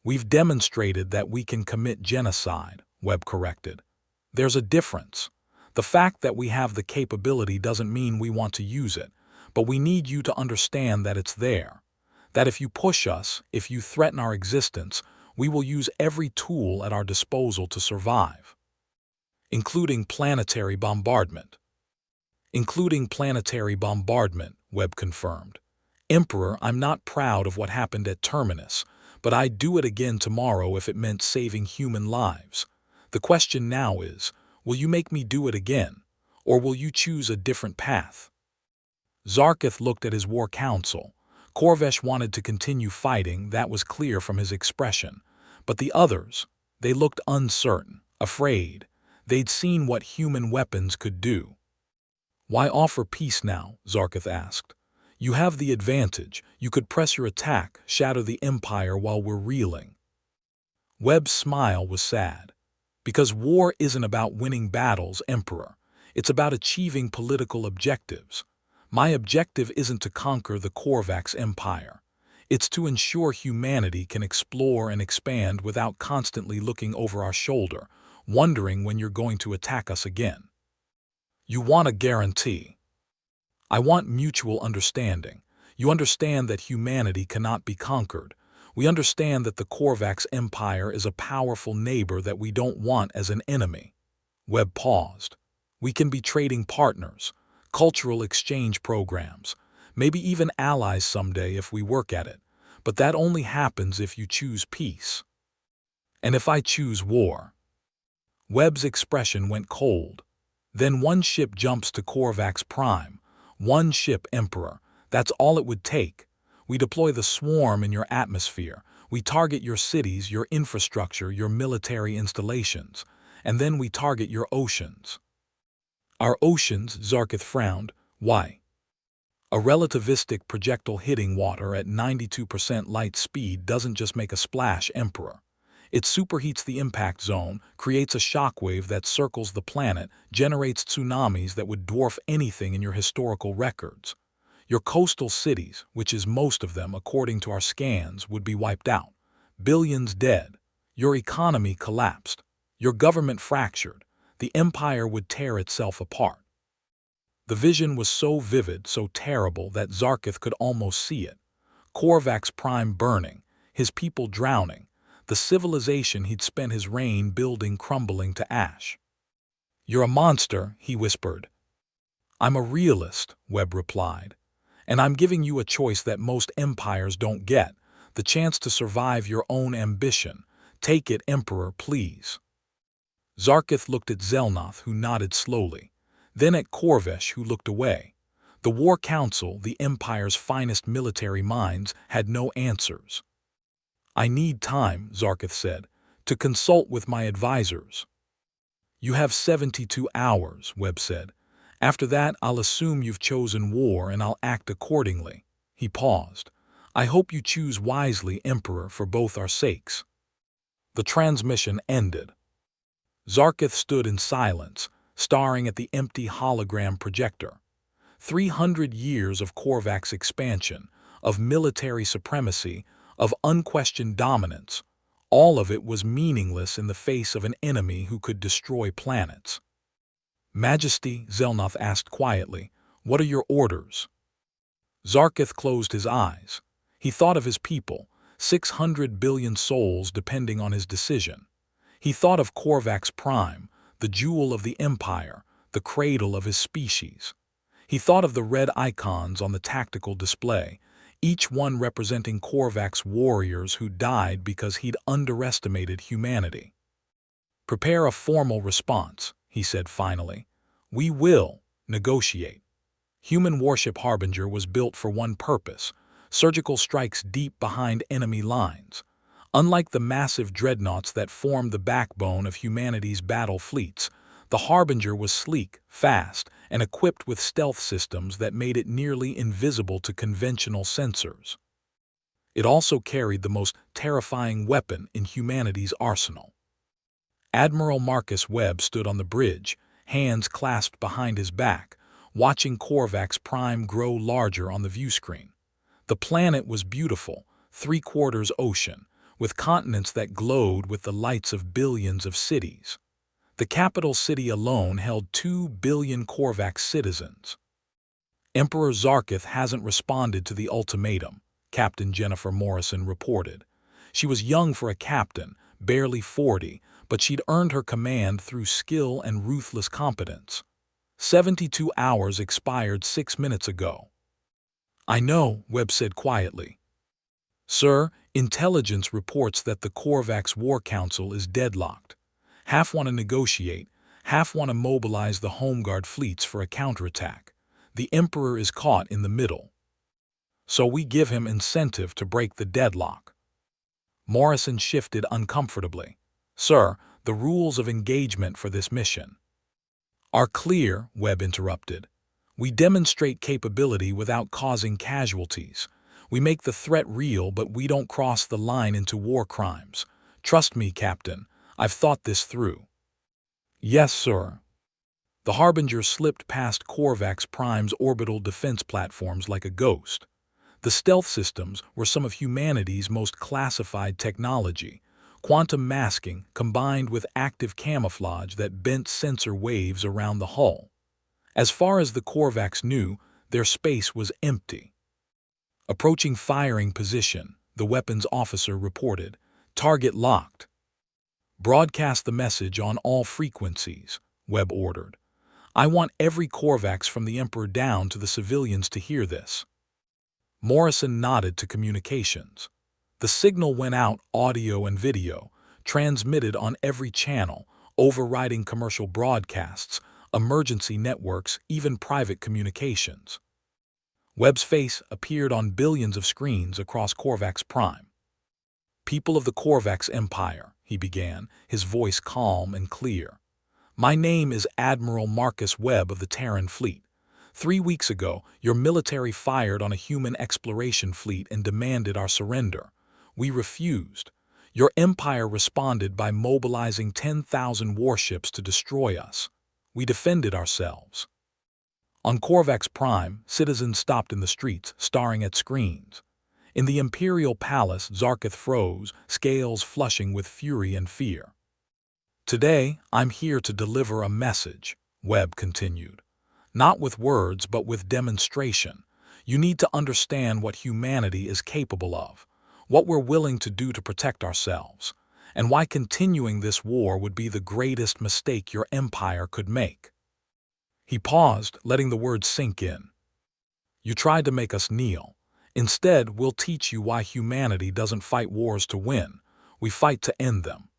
We've demonstrated that we can commit genocide, Webb corrected. There's a difference. The fact that we have the capability doesn't mean we want to use it, but we need you to understand that it's there. That if you push us, if you threaten our existence, we will use every tool at our disposal to survive. Including planetary bombardment. Including planetary bombardment, Webb confirmed. Emperor, I'm not proud of what happened at Terminus, but I'd do it again tomorrow if it meant saving human lives. The question now is, will you make me do it again, or will you choose a different path? Zarkith looked at his war council. Korvesh wanted to continue fighting, that was clear from his expression. But the others, they looked uncertain, afraid. They'd seen what human weapons could do. Why offer peace now? Zarkith asked. You have the advantage. You could press your attack, shatter the Empire while we're reeling. Webb's smile was sad. Because war isn't about winning battles, Emperor. It's about achieving political objectives. My objective isn't to conquer the Korvax Empire. It's to ensure humanity can explore and expand without constantly looking over our shoulder, wondering when you're going to attack us again. You want a guarantee. I want mutual understanding. You understand that humanity cannot be conquered. We understand that the Korvax Empire is a powerful neighbor that we don't want as an enemy. Webb paused. We can be trading partners, cultural exchange programs, maybe even allies someday if we work at it. But that only happens if you choose peace. And if I choose war? Webb's expression went cold. Then one ship jumps to Korvax Prime. One ship, Emperor. That's all it would take. We deploy the swarm in your atmosphere. We target your cities, your infrastructure, your military installations. And then we target your oceans. Our oceans, Zarkith frowned. Why? A relativistic projectile hitting water at 92% light speed doesn't just make a splash, Emperor. It superheats the impact zone, creates a shockwave that circles the planet, generates tsunamis that would dwarf anything in your historical records. Your coastal cities, which is most of them according to our scans, would be wiped out. Billions dead. Your economy collapsed. Your government fractured. The empire would tear itself apart. The vision was so vivid, so terrible, that Zarkith could almost see it. Korvax Prime burning, his people drowning, the civilization he'd spent his reign building crumbling to ash. "You're a monster," he whispered. "I'm a realist," Webb replied. "And I'm giving you a choice that most empires don't get, the chance to survive your own ambition. Take it, Emperor, please." Zarkith looked at Zelnoth, who nodded slowly, then at Korvesh, who looked away. The War Council, the Empire's finest military minds, had no answers. "I need time," Zarkith said, "to consult with my advisors." "You have 72 hours, Webb said. "After that, I'll assume you've chosen war and I'll act accordingly." He paused. "I hope you choose wisely, Emperor, for both our sakes." The transmission ended. Zarkith stood in silence, staring at the empty hologram projector. 300 years of Korvax expansion, of military supremacy, of unquestioned dominance, all of it was meaningless in the face of an enemy who could destroy planets. "Majesty," Zelnoth asked quietly, "what are your orders?" Zarkith closed his eyes. He thought of his people, 600 billion souls depending on his decision. He thought of Korvax Prime, the jewel of the Empire, the cradle of his species. He thought of the red icons on the tactical display, each one representing Korvax warriors who died because he'd underestimated humanity. "Prepare a formal response," he said finally. "We will negotiate." Human Warship Harbinger was built for one purpose: surgical strikes deep behind enemy lines. Unlike the massive dreadnoughts that formed the backbone of humanity's battle fleets, the Harbinger was sleek, fast, and equipped with stealth systems that made it nearly invisible to conventional sensors. It also carried the most terrifying weapon in humanity's arsenal. Admiral Marcus Webb stood on the bridge, hands clasped behind his back, watching Korvax Prime grow larger on the viewscreen. The planet was beautiful, 3/4 ocean, with continents that glowed with the lights of billions of cities. The capital city alone held 2 billion Korvax citizens. "Emperor Zarkith hasn't responded to the ultimatum," Captain Jennifer Morrison reported. She was young for a captain, barely 40, but she'd earned her command through skill and ruthless competence. 72 hours expired 6 minutes ago. "I know," Webb said quietly. "Sir, intelligence reports that the Korvax War Council is deadlocked. Half want to negotiate, half want to mobilize the Home Guard fleets for a counterattack. The Emperor is caught in the middle. So we give him incentive to break the deadlock." Morrison shifted uncomfortably. "Sir, the rules of engagement for this mission are clear," Webb interrupted. "We demonstrate capability without causing casualties. We make the threat real, but we don't cross the line into war crimes. Trust me, Captain, I've thought this through." "Yes, sir." The Harbinger slipped past Korvax Prime's orbital defense platforms like a ghost. The stealth systems were some of humanity's most classified technology, quantum masking combined with active camouflage that bent sensor waves around the hull. As far as the Korvax knew, their space was empty. "Approaching firing position," the weapons officer reported. "Target locked." "Broadcast the message on all frequencies," Webb ordered. "I want every Korvax from the Emperor down to the civilians to hear this." Morrison nodded to communications. The signal went out, audio and video, transmitted on every channel, overriding commercial broadcasts, emergency networks, even private communications. Webb's face appeared on billions of screens across Korvax Prime. "People of the Korvax Empire," he began, his voice calm and clear. "My name is Admiral Marcus Webb of the Terran Fleet. 3 weeks ago, your military fired on a human exploration fleet and demanded our surrender. We refused. Your empire responded by mobilizing 10,000 warships to destroy us. We defended ourselves. On Corvax Prime, citizens stopped in the streets, staring at screens. In the Imperial Palace, Zarketh froze, scales flushing with fury and fear. Today, I'm here to deliver a message, Webb continued. Not with words, but with demonstration. You need to understand what humanity is capable of, what we're willing to do to protect ourselves, and why continuing this war would be the greatest mistake your empire could make. He paused, letting the words sink in. You tried to make us kneel. Instead, we'll teach you why humanity doesn't fight wars to win. We fight to end them.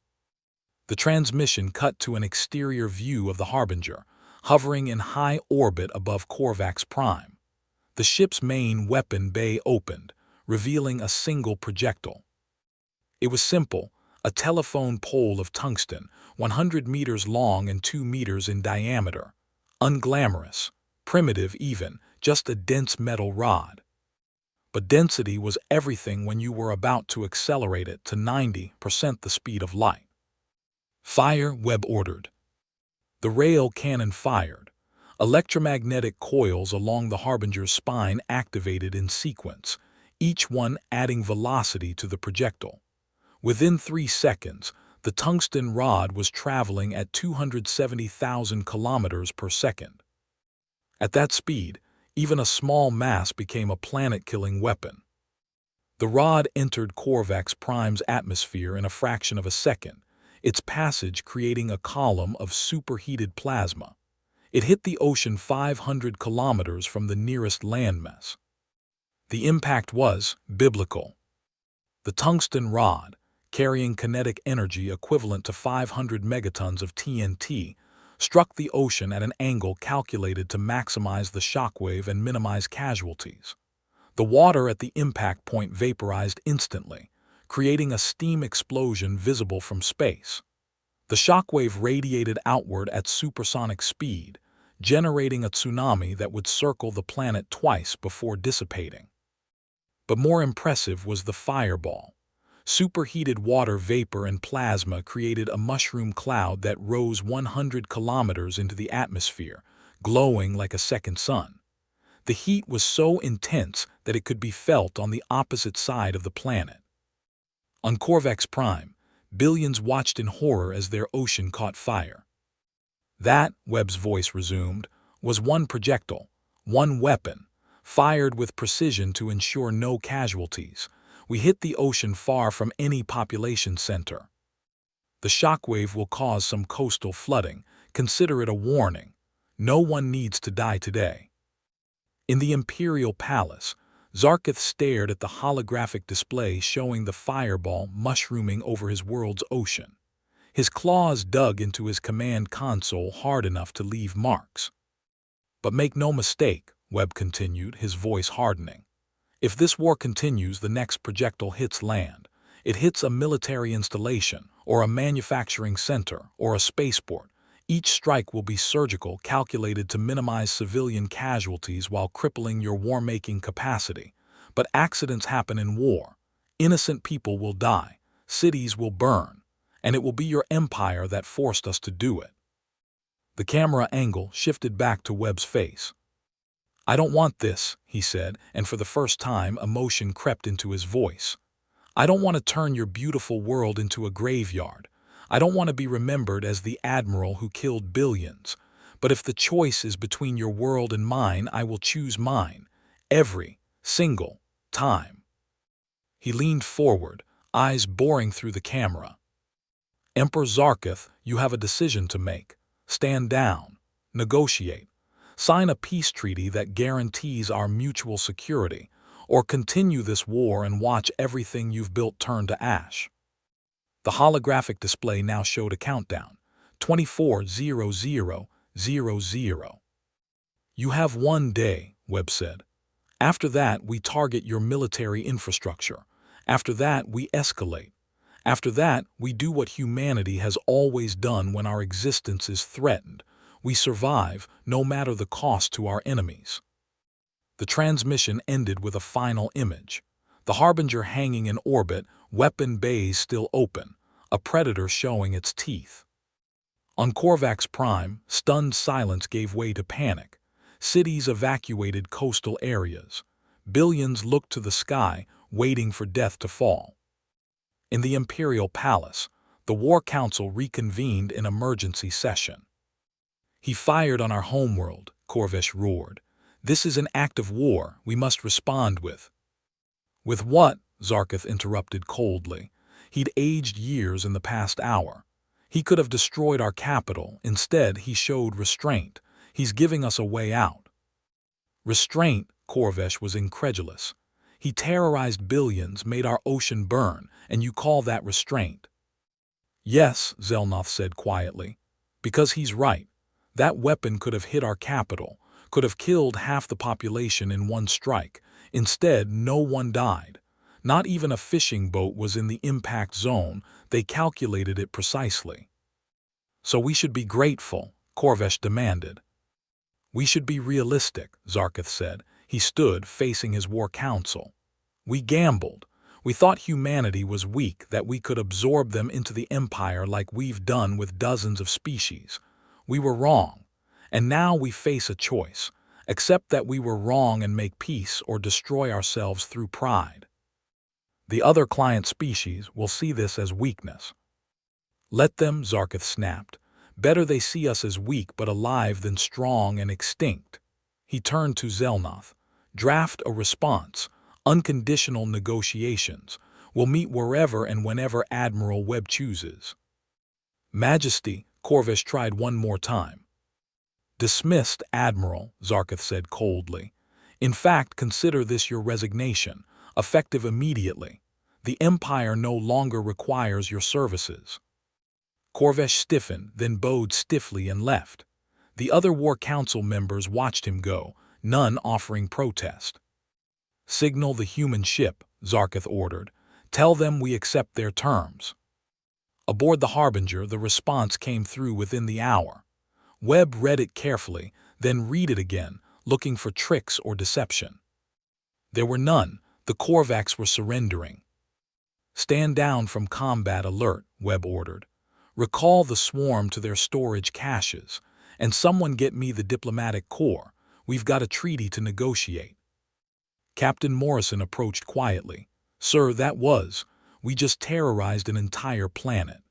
The transmission cut to an exterior view of the Harbinger, hovering in high orbit above Corvax Prime. The ship's main weapon bay opened, revealing a single projectile. It was simple, a telephone pole of tungsten, 100 meters long and 2 meters in diameter. Unglamorous, primitive even, just a dense metal rod. But density was everything when you were about to accelerate it to 90% the speed of light. Fire, Webb ordered. The rail cannon fired. Electromagnetic coils along the Harbinger's spine activated in sequence, each one adding velocity to the projectile. Within 3 seconds, the tungsten rod was traveling at 270,000 kilometers per second. At that speed, even a small mass became a planet-killing weapon. The rod entered Corvax Prime's atmosphere in a fraction of a second, its passage creating a column of superheated plasma. It hit the ocean 500 kilometers from the nearest landmass. The impact was biblical. The tungsten rod, carrying kinetic energy equivalent to 500 megatons of TNT, struck the ocean at an angle calculated to maximize the shockwave and minimize casualties. The water at the impact point vaporized instantly, creating a steam explosion visible from space. The shockwave radiated outward at supersonic speed, generating a tsunami that would circle the planet twice before dissipating. But more impressive was the fireball. Superheated water vapor and plasma created a mushroom cloud that rose 100 kilometers into the atmosphere, glowing like a second sun. The heat was so intense that it could be felt on the opposite side of the planet. On Corvax Prime, billions watched in horror as their ocean caught fire. That, Webb's voice resumed, was one projectile, one weapon, fired with precision to ensure no casualties. We hit the ocean far from any population center. The shockwave will cause some coastal flooding. Consider it a warning. No one needs to die today. In the Imperial Palace, Zarketh stared at the holographic display showing the fireball mushrooming over his world's ocean. His claws dug into his command console hard enough to leave marks. But make no mistake, Webb continued, his voice hardening. If this war continues, the next projectile hits land. It hits a military installation, or a manufacturing center, or a spaceport. Each strike will be surgical, calculated to minimize civilian casualties while crippling your war-making capacity. But accidents happen in war. Innocent people will die. Cities will burn. And it will be your empire that forced us to do it. The camera angle shifted back to Webb's face. I don't want this, he said, and for the first time emotion crept into his voice. I don't want to turn your beautiful world into a graveyard. I don't want to be remembered as the admiral who killed billions. But if the choice is between your world and mine, I will choose mine. Every single time. He leaned forward, eyes boring through the camera. Emperor Zarketh, you have a decision to make. Stand down. Negotiate. Sign a peace treaty that guarantees our mutual security, or continue this war and watch everything you've built turn to ash. The holographic display now showed a countdown, 24:00:00. You have 1 day, Webb said. After that, we target your military infrastructure. After that, we escalate. After that, we do what humanity has always done when our existence is threatened. We survive, no matter the cost to our enemies. The transmission ended with a final image. The Harbinger hanging in orbit, weapon bays still open, a predator showing its teeth. On Korvax Prime, stunned silence gave way to panic. Cities evacuated coastal areas. Billions looked to the sky, waiting for death to fall. In the Imperial Palace, the War Council reconvened in emergency session. "He fired on our homeworld," Korvash roared. "This is an act of war we must respond with." "With what?" Zarkith interrupted coldly. He'd aged years in the past hour. He could have destroyed our capital. Instead, he showed restraint. He's giving us a way out. Restraint? Korvash was incredulous. He terrorized billions, made our ocean burn, and you call that restraint? Yes, Zelnoth said quietly. Because he's right. That weapon could have hit our capital, could have killed half the population in one strike. Instead, no one died. Not even a fishing boat was in the impact zone. They calculated it precisely. So we should be grateful, Korvash demanded. We should be realistic, Zarkith said. He stood facing his war council. We gambled. We thought humanity was weak, that we could absorb them into the empire like we've done with dozens of species. We were wrong. And now we face a choice. Accept that we were wrong and make peace, or destroy ourselves through pride. The other client species will see this as weakness. Let them, Zarkith snapped. Better they see us as weak but alive than strong and extinct. He turned to Zelnoth. Draft a response. Unconditional negotiations. We'll meet wherever and whenever Admiral Webb chooses. Majesty, Korvash tried one more time. Dismissed, Admiral, Zarkith said coldly. In fact, consider this your resignation, effective immediately. The Empire no longer requires your services. Korvash stiffened, then bowed stiffly and left. The other War Council members watched him go, none offering protest. Signal the human ship, Zarkith ordered. Tell them we accept their terms. Aboard the Harbinger, the response came through within the hour. Webb read it carefully, then read it again, looking for tricks or deception. There were none. The Korvax were surrendering. Stand down from combat alert, Webb ordered. Recall the swarm to their storage caches, and someone get me the diplomatic corps. We've got a treaty to negotiate. Captain Morrison approached quietly. Sir, we just terrorized an entire planet.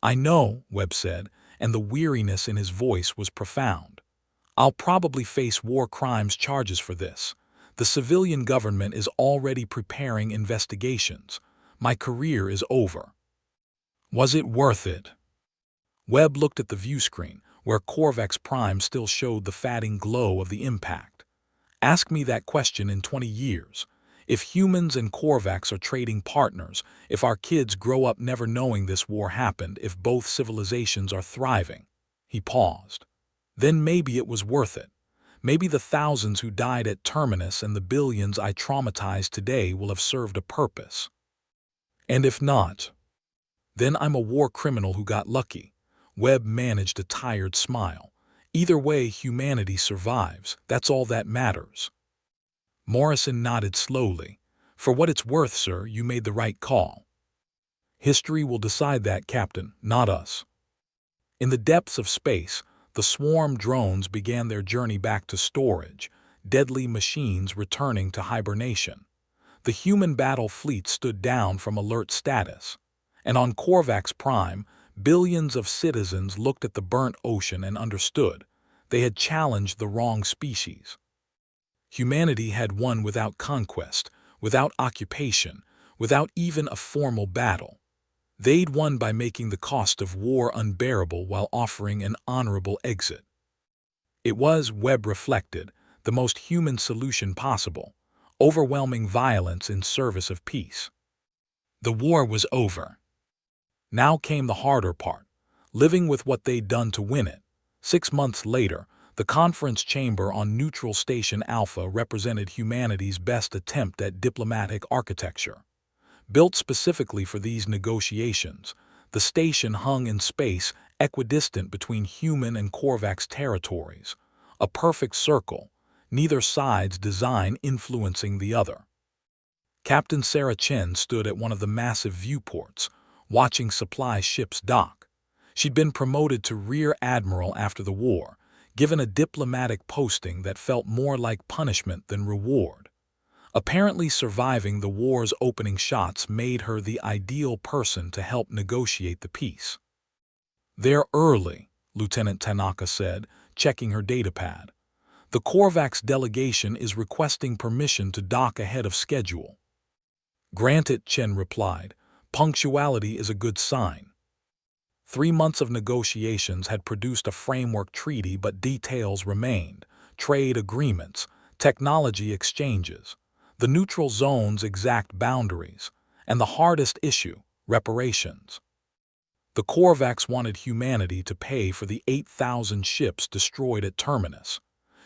I know, Webb said, and the weariness in his voice was profound. I'll probably face war crimes charges for this. The civilian government is already preparing investigations. My career is over. Was it worth it? Webb looked at the view screen, where Korvax Prime still showed the fading glow of the impact. Ask me that question in 20 years. If humans and Korvax are trading partners, if our kids grow up never knowing this war happened, if both civilizations are thriving. He paused. Then maybe it was worth it. Maybe the thousands who died at Terminus and the billions I traumatized today will have served a purpose. And if not, then I'm a war criminal who got lucky. Webb managed a tired smile. Either way, humanity survives. That's all that matters. Morrison nodded slowly. For what it's worth, sir, you made the right call. History will decide that, Captain, not us. In the depths of space, the swarm drones began their journey back to storage, deadly machines returning to hibernation. The human battle fleet stood down from alert status. And on Korvax Prime, billions of citizens looked at the burnt ocean and understood. They had challenged the wrong species. Humanity had won without conquest, without occupation, without even a formal battle. They'd won by making the cost of war unbearable while offering an honorable exit. It was, Webb reflected, the most human solution possible, overwhelming violence in service of peace. The war was over. Now came the harder part, living with what they'd done to win it. 6 months later, the conference chamber on Neutral Station Alpha represented humanity's best attempt at diplomatic architecture. Built specifically for these negotiations, the station hung in space, equidistant between human and Korvax territories, a perfect circle, neither side's design influencing the other. Captain Sarah Chen stood at one of the massive viewports, watching supply ships dock. She'd been promoted to Rear Admiral after the war, given a diplomatic posting that felt more like punishment than reward. Apparently surviving the war's opening shots made her the ideal person to help negotiate the peace. "They're early," Lieutenant Tanaka said, checking her datapad. "The Korvax delegation is requesting permission to dock ahead of schedule." "Granted," Chen replied. "Punctuality is a good sign." 3 months of negotiations had produced a framework treaty, but details remained: trade agreements, technology exchanges, the neutral zone's exact boundaries, and the hardest issue, reparations. The Korvax wanted humanity to pay for the 8,000 ships destroyed at Terminus.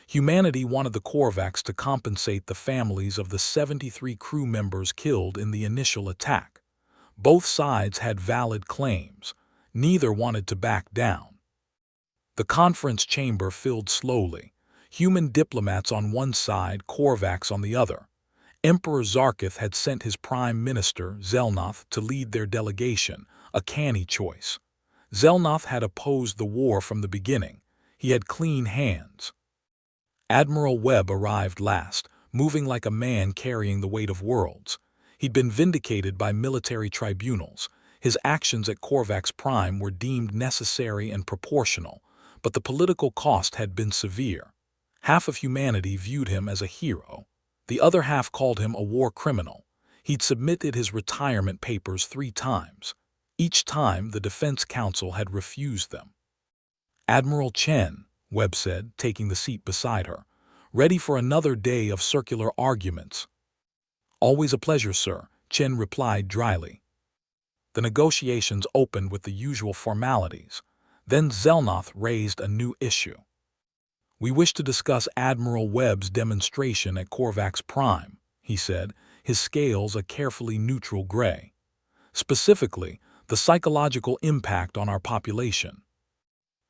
Humanity wanted the Korvax to compensate the families of the 73 crew members killed in the initial attack. Both sides had valid claims. Neither wanted to back down. The conference chamber filled slowly. Human diplomats on one side, Korvax on the other. Emperor Zarkith had sent his prime minister, Zelnoth, to lead their delegation, a canny choice. Zelnoth had opposed the war from the beginning. He had clean hands. Admiral Webb arrived last, moving like a man carrying the weight of worlds. He'd been vindicated by military tribunals. His actions at Korvax Prime were deemed necessary and proportional, but the political cost had been severe. Half of humanity viewed him as a hero. The other half called him a war criminal. He'd submitted his retirement papers 3 times. Each time, the Defense Council had refused them. "Admiral Chen," Webb said, taking the seat beside her, "ready for another day of circular arguments." "Always a pleasure, sir," Chen replied dryly. The negotiations opened with the usual formalities. Then Zelnoth raised a new issue. "We wish to discuss Admiral Webb's demonstration at Korvax Prime," he said, his scales a carefully neutral gray. "Specifically, the psychological impact on our population."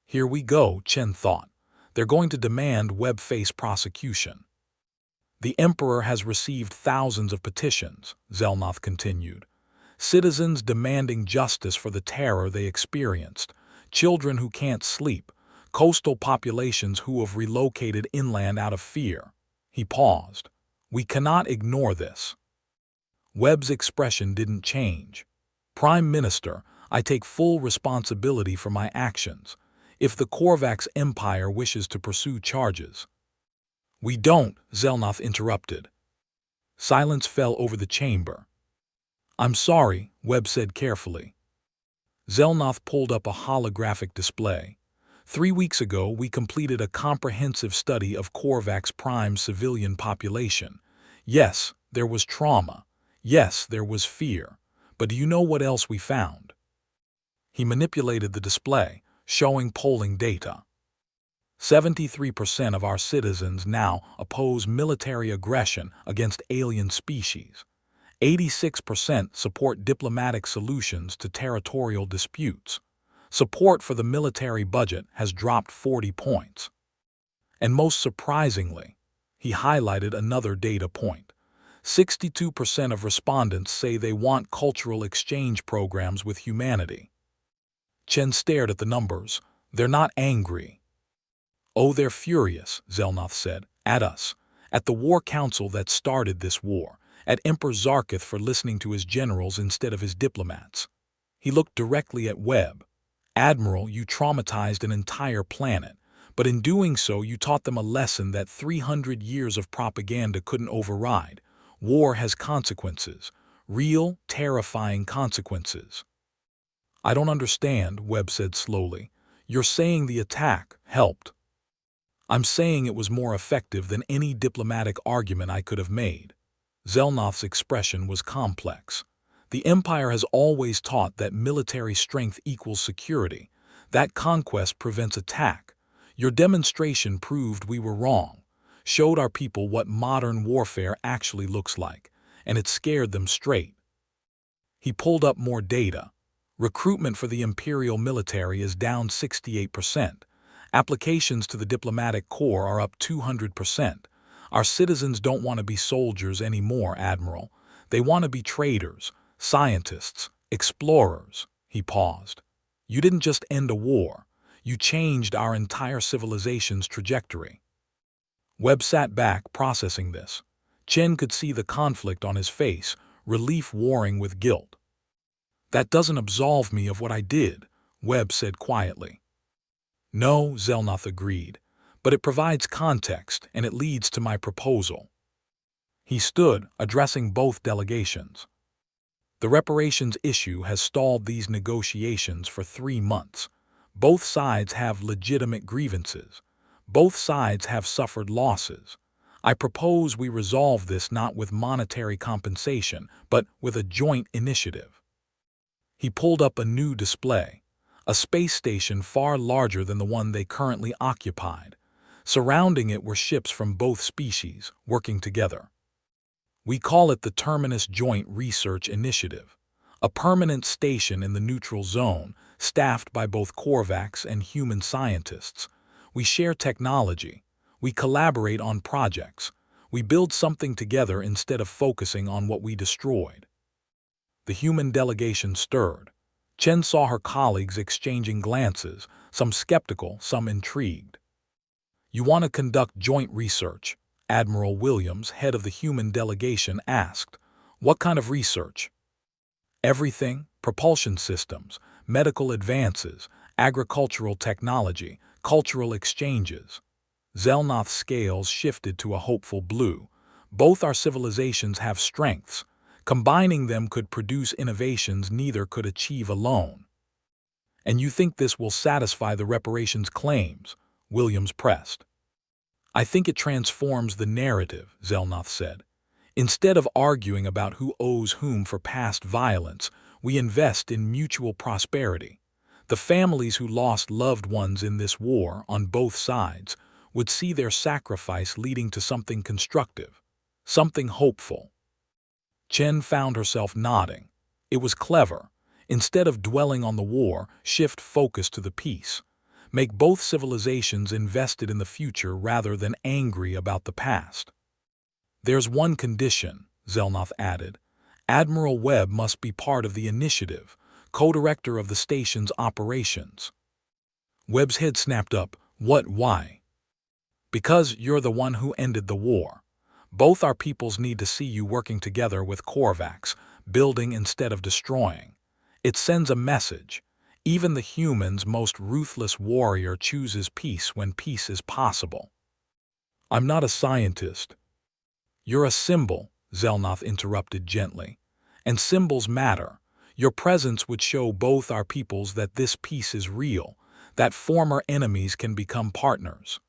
Here we go, Chen thought. They're going to demand Webb face prosecution. "The Emperor has received thousands of petitions," Zelnoth continued. "Citizens demanding justice for the terror they experienced, children who can't sleep, coastal populations who have relocated inland out of fear." He paused. "We cannot ignore this." Webb's expression didn't change. "Prime Minister, I take full responsibility for my actions. If the Korvax Empire wishes to pursue charges—" "We don't," Zelnoth interrupted. Silence fell over the chamber. "I'm sorry," Webb said carefully. Zelnoth pulled up a holographic display. 3 weeks ago, we completed a comprehensive study of Korvax Prime's civilian population. Yes, there was trauma. Yes, there was fear. But do you know what else we found?" He manipulated the display, showing polling data. 73% of our citizens now oppose military aggression against alien species. 86% support diplomatic solutions to territorial disputes. Support for the military budget has dropped 40 points. And most surprisingly, he highlighted another data point. 62% of respondents say they want cultural exchange programs with humanity. Chen stared at the numbers. "They're not angry." "Oh, they're furious," Zelnoth said. "At us. At the War Council that started this war. At Emperor Zarkith for listening to his generals instead of his diplomats." He looked directly at Webb. "Admiral, you traumatized an entire planet, but in doing so you taught them a lesson that 300 years of propaganda couldn't override. War has consequences. Real, terrifying consequences." "I don't understand," Webb said slowly. "You're saying the attack helped." "I'm saying it was more effective than any diplomatic argument I could have made." Zelnoth's expression was complex. "The Empire has always taught that military strength equals security. That conquest prevents attack. Your demonstration proved we were wrong, showed our people what modern warfare actually looks like, and it scared them straight." He pulled up more data. Recruitment for the Imperial military is down 68%. Applications to the diplomatic corps are up 200%. Our citizens don't want to be soldiers anymore, Admiral. They want to be traders, scientists, explorers. He paused. You didn't just end a war. You changed our entire civilization's trajectory. Webb sat back, processing this. Chen could see the conflict on his face, relief warring with guilt. That doesn't absolve me of what I did, Webb said quietly. No, Zelnoth agreed, but it provides context and it leads to my proposal. He stood, addressing both delegations. The reparations issue has stalled these negotiations for 3 months. Both sides have legitimate grievances. Both sides have suffered losses. I propose we resolve this not with monetary compensation, but with a joint initiative. He pulled up a new display, a space station far larger than the one they currently occupied. Surrounding it were ships from both species, working together. We call it the Terminus Joint Research Initiative, a permanent station in the neutral zone, staffed by both Korvax and human scientists. We share technology. We collaborate on projects. We build something together instead of focusing on what we destroyed. The human delegation stirred. Chen saw her colleagues exchanging glances, some skeptical, some intrigued. You want to conduct joint research? Admiral Williams, head of the human delegation, asked. What kind of research? Everything: propulsion systems, medical advances, agricultural technology, cultural exchanges. Zelnoth's scales shifted to a hopeful blue. Both our civilizations have strengths. Combining them could produce innovations neither could achieve alone. And you think this will satisfy the reparations claims? Williams pressed. I think it transforms the narrative, Zelnoth said. Instead of arguing about who owes whom for past violence, we invest in mutual prosperity. The families who lost loved ones in this war, on both sides, would see their sacrifice leading to something constructive, something hopeful. Chen found herself nodding. It was clever. Instead of dwelling on the war, shift focus to the peace. Make both civilizations invested in the future rather than angry about the past. There's one condition, Zelnoth added. Admiral Webb must be part of the initiative, co-director of the station's operations. Webb's head snapped up. What, why? Because you're the one who ended the war. Both our peoples need to see you working together with Korvax, building instead of destroying. It sends a message. Even the human's most ruthless warrior chooses peace when peace is possible. I'm not a scientist. You're a symbol, Zelnoth interrupted gently. And symbols matter. Your presence would show both our peoples that this peace is real, that former enemies can become partners.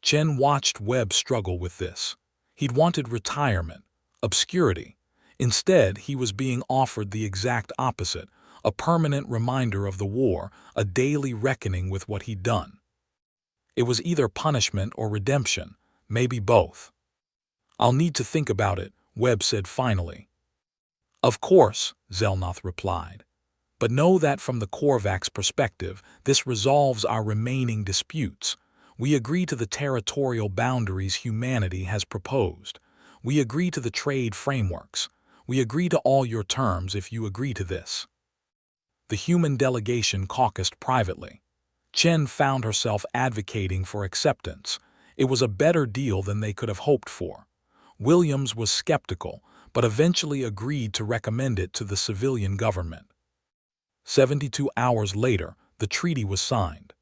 Chen watched Webb struggle with this. He'd wanted retirement, obscurity. Instead, he was being offered the exact opposite, a permanent reminder of the war, a daily reckoning with what he'd done. It was either punishment or redemption, maybe both. I'll need to think about it, Webb said finally. Of course, Zelnoth replied. But know that from the Korvax perspective, this resolves our remaining disputes. We agree to the territorial boundaries humanity has proposed. We agree to the trade frameworks. We agree to all your terms if you agree to this. The human delegation caucused privately. Chen found herself advocating for acceptance. It was a better deal than they could have hoped for. Williams was skeptical, but eventually agreed to recommend it to the civilian government. 72 hours later, the treaty was signed.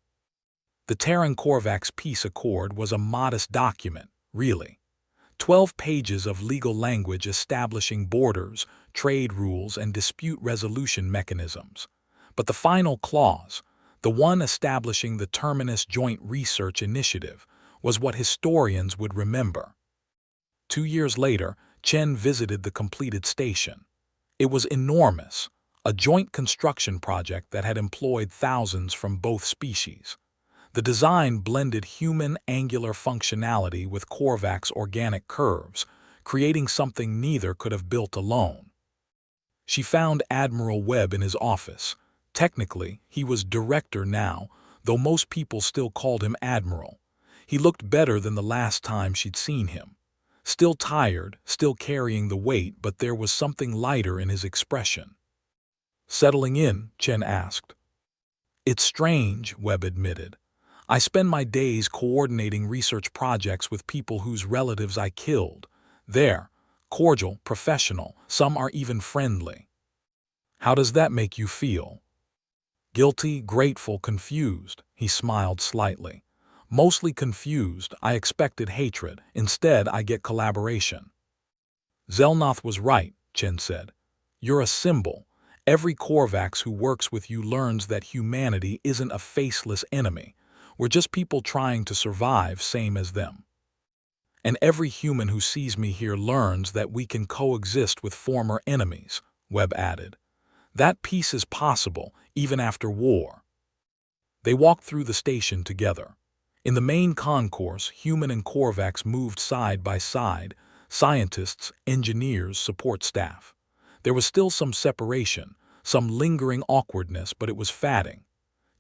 The Terran-Korvax peace accord was a modest document, really. 12 pages of legal language establishing borders, trade rules, and dispute resolution mechanisms. But the final clause, the one establishing the Terminus Joint Research Initiative, was what historians would remember. 2 years later, Chen visited the completed station. It was enormous, a joint construction project that had employed thousands from both species. The design blended human angular functionality with Korvax organic curves, creating something neither could have built alone. She found Admiral Webb in his office. Technically, he was director now, though most people still called him Admiral. He looked better than the last time she'd seen him. Still tired, still carrying the weight, but there was something lighter in his expression. "Settling in?" Chen asked. "It's strange," Webb admitted. "I spend my days coordinating research projects with people whose relatives I killed. They're cordial, professional, some are even friendly." "How does that make you feel?" "Guilty, grateful, confused." He smiled slightly. "Mostly confused. I expected hatred. Instead, I get collaboration." "Zelnoth was right," Chen said. "You're a symbol. Every Korvax who works with you learns that humanity isn't a faceless enemy. We're just people trying to survive, same as them. And every human who sees me here learns that we can coexist with former enemies," Webb added. "That peace is possible, even after war." They walked through the station together. In the main concourse, human and Korvax moved side by side, scientists, engineers, support staff. There was still some separation, some lingering awkwardness, but it was fatting.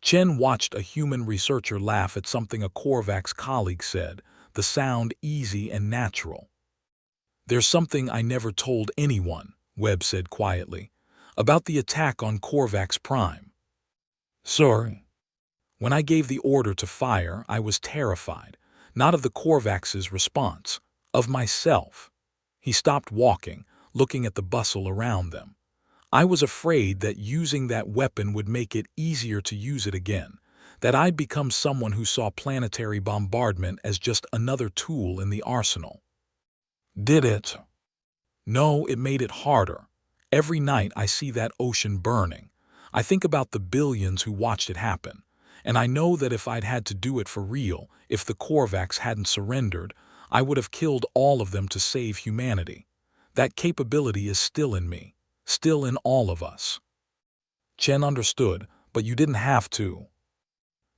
Chen watched a human researcher laugh at something a Korvax colleague said, the sound easy and natural. "There's something I never told anyone," Webb said quietly, "about the attack on Korvax Prime." "Sorry." "When I gave the order to fire, I was terrified, not of the Korvax's response, of myself." He stopped walking, looking at the bustle around them. "I was afraid that using that weapon would make it easier to use it again, that I'd become someone who saw planetary bombardment as just another tool in the arsenal." "Did it?" "No, it made it harder. Every night I see that ocean burning. I think about the billions who watched it happen. And I know that if I'd had to do it for real, if the Korvax hadn't surrendered, I would have killed all of them to save humanity. That capability is still in me, still in all of us." Chen understood, "But you didn't have to."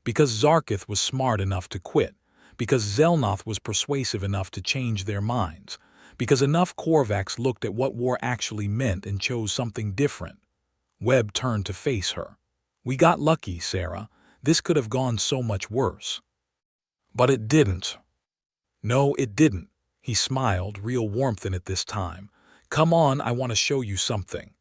"Because Zarkith was smart enough to quit, because Zelnoth was persuasive enough to change their minds, because enough Korvax looked at what war actually meant and chose something different." Webb turned to face her. "We got lucky, Sarah. This could have gone so much worse." "But it didn't." "No, it didn't." He smiled, real warmth in it this time. "Come on, I want to show you something."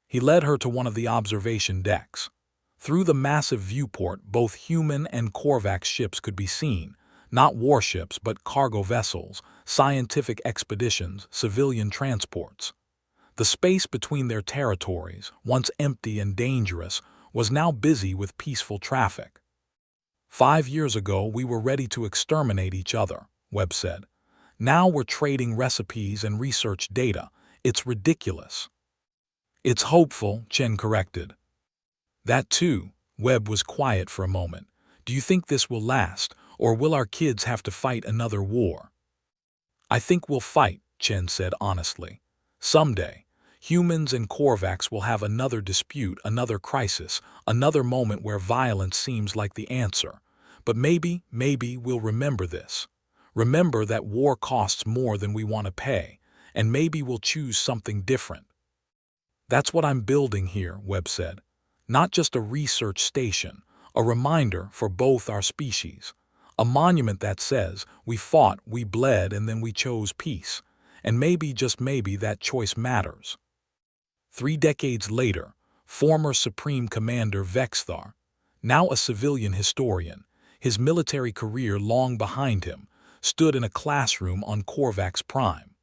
He led her to one of the observation decks. Through the massive viewport, both human and Korvax ships could be seen, not warships but cargo vessels, scientific expeditions, civilian transports. The space between their territories, once empty and dangerous, was now busy with peaceful traffic. "5 years ago, we were ready to exterminate each other," Webb said. "Now we're trading recipes and research data. It's ridiculous." "It's hopeful," Chen corrected. "That too." Webb was quiet for a moment. "Do you think this will last, or will our kids have to fight another war?" "I think we'll fight," Chen said honestly. "Someday. Humans and Korvax will have another dispute, another crisis, another moment where violence seems like the answer. But maybe we'll remember this. Remember that war costs more than we want to pay, and maybe we'll choose something different." "That's what I'm building here," Webb said. "Not just a research station, a reminder for both our species. A monument that says, we fought, we bled, and then we chose peace. And maybe, just maybe, that choice matters." 3 decades later, former Supreme Commander Vexthar, now a civilian historian, his military career long behind him, stood in a classroom on Korvax Prime.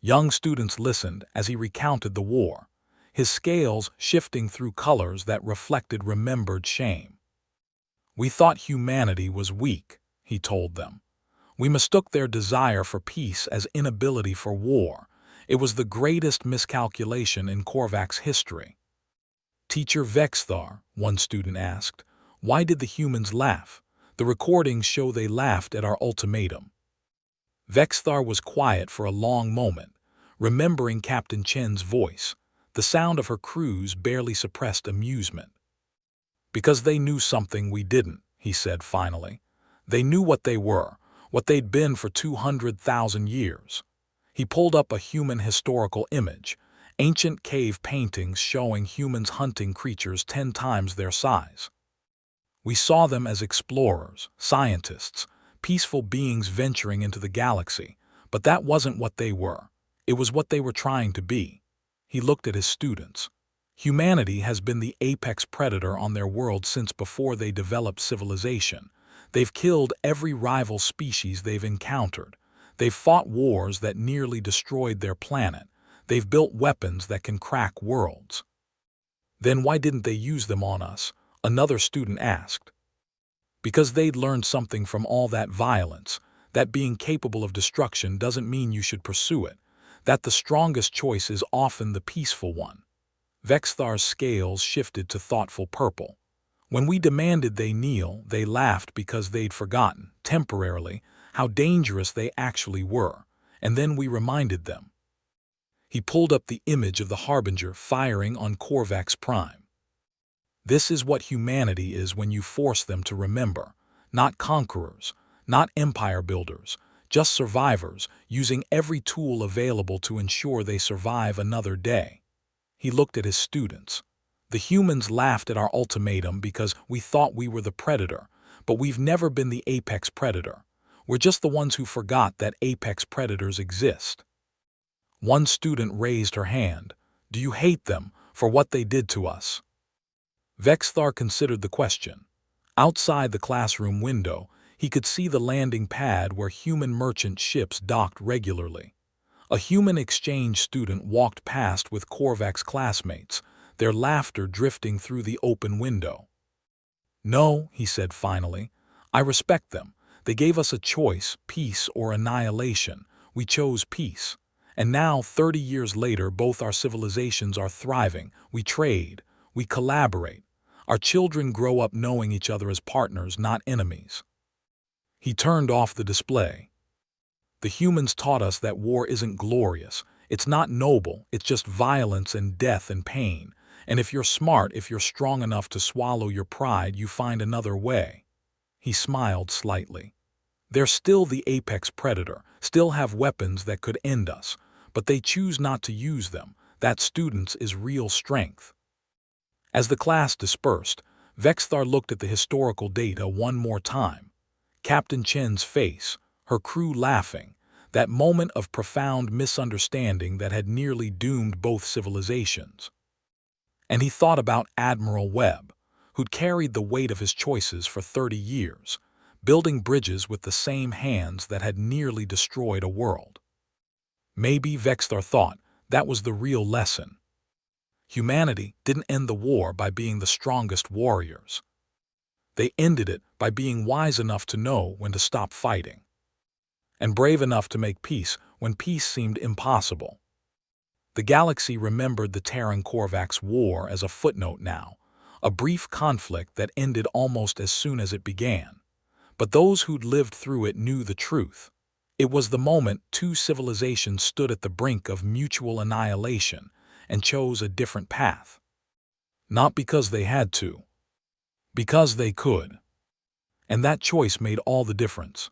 Young students listened as he recounted the war, his scales shifting through colors that reflected remembered shame. "We thought humanity was weak," he told them. "We mistook their desire for peace as inability for war. It was the greatest miscalculation in Korvax history." "Teacher Vexthar," one student asked, "why did the humans laugh? The recordings show they laughed at our ultimatum." Vexthar was quiet for a long moment, remembering Captain Chen's voice. The sound of her cruise barely suppressed amusement. "Because they knew something we didn't," he said finally. "They knew what they were, what they'd been for 200,000 years." He pulled up a human historical image, Ancient cave paintings showing humans hunting creatures 10 times their size. We saw them as explorers, scientists, peaceful beings venturing into the galaxy, but that wasn't what they were. It was what they were trying to be. He looked at his students. Humanity has been the apex predator on their world since before they developed civilization. They've killed every rival species they've encountered. They've fought wars that nearly destroyed their planet. They've built weapons that can crack worlds. Then why didn't they use them on us? Another student asked. Because they'd learned something from all that violence, that being capable of destruction doesn't mean you should pursue it, that the strongest choice is often the peaceful one. Vexthar's scales shifted to thoughtful purple. When we demanded they kneel, they laughed because they'd forgotten, temporarily, how dangerous they actually were, and then we reminded them. He pulled up the image of the Harbinger firing on Korvax Prime. This is what humanity is when you force them to remember. Not conquerors, not empire builders, just survivors, using every tool available to ensure they survive another day. He looked at his students. The humans laughed at our ultimatum because we thought we were the predator, but we've never been the apex predator. We're just the ones who forgot that apex predators exist. One student raised her hand. Do you hate them for what they did to us? Vexthar considered the question. Outside the classroom window, he could see the landing pad where human merchant ships docked regularly. A human exchange student walked past with Korvax classmates, their laughter drifting through the open window. No, he said finally. I respect them. They gave us a choice, peace or annihilation. We chose peace. And now, 30 years later, both our civilizations are thriving. We trade. We collaborate. Our children grow up knowing each other as partners, not enemies. He turned off the display. The humans taught us that war isn't glorious. It's not noble. It's just violence and death and pain. And if you're smart, if you're strong enough to swallow your pride, you find another way. He smiled slightly. They're still the apex predator, still have weapons that could end us, but they choose not to use them. That, students, is real strength. As the class dispersed, Vexthar looked at the historical data one more time. Captain Chen's face, her crew laughing, that moment of profound misunderstanding that had nearly doomed both civilizations. And he thought about Admiral Webb, who'd carried the weight of his choices for 30 years, building bridges with the same hands that had nearly destroyed a world. Maybe, Vexthar thought, that was the real lesson. Humanity didn't end the war by being the strongest warriors. They ended it by being wise enough to know when to stop fighting, and brave enough to make peace when peace seemed impossible. The galaxy remembered the Terran-Korvax War as a footnote now, a brief conflict that ended almost as soon as it began. But those who'd lived through it knew the truth. It was the moment two civilizations stood at the brink of mutual annihilation and chose a different path. Not because they had to, because they could. And that choice made all the difference.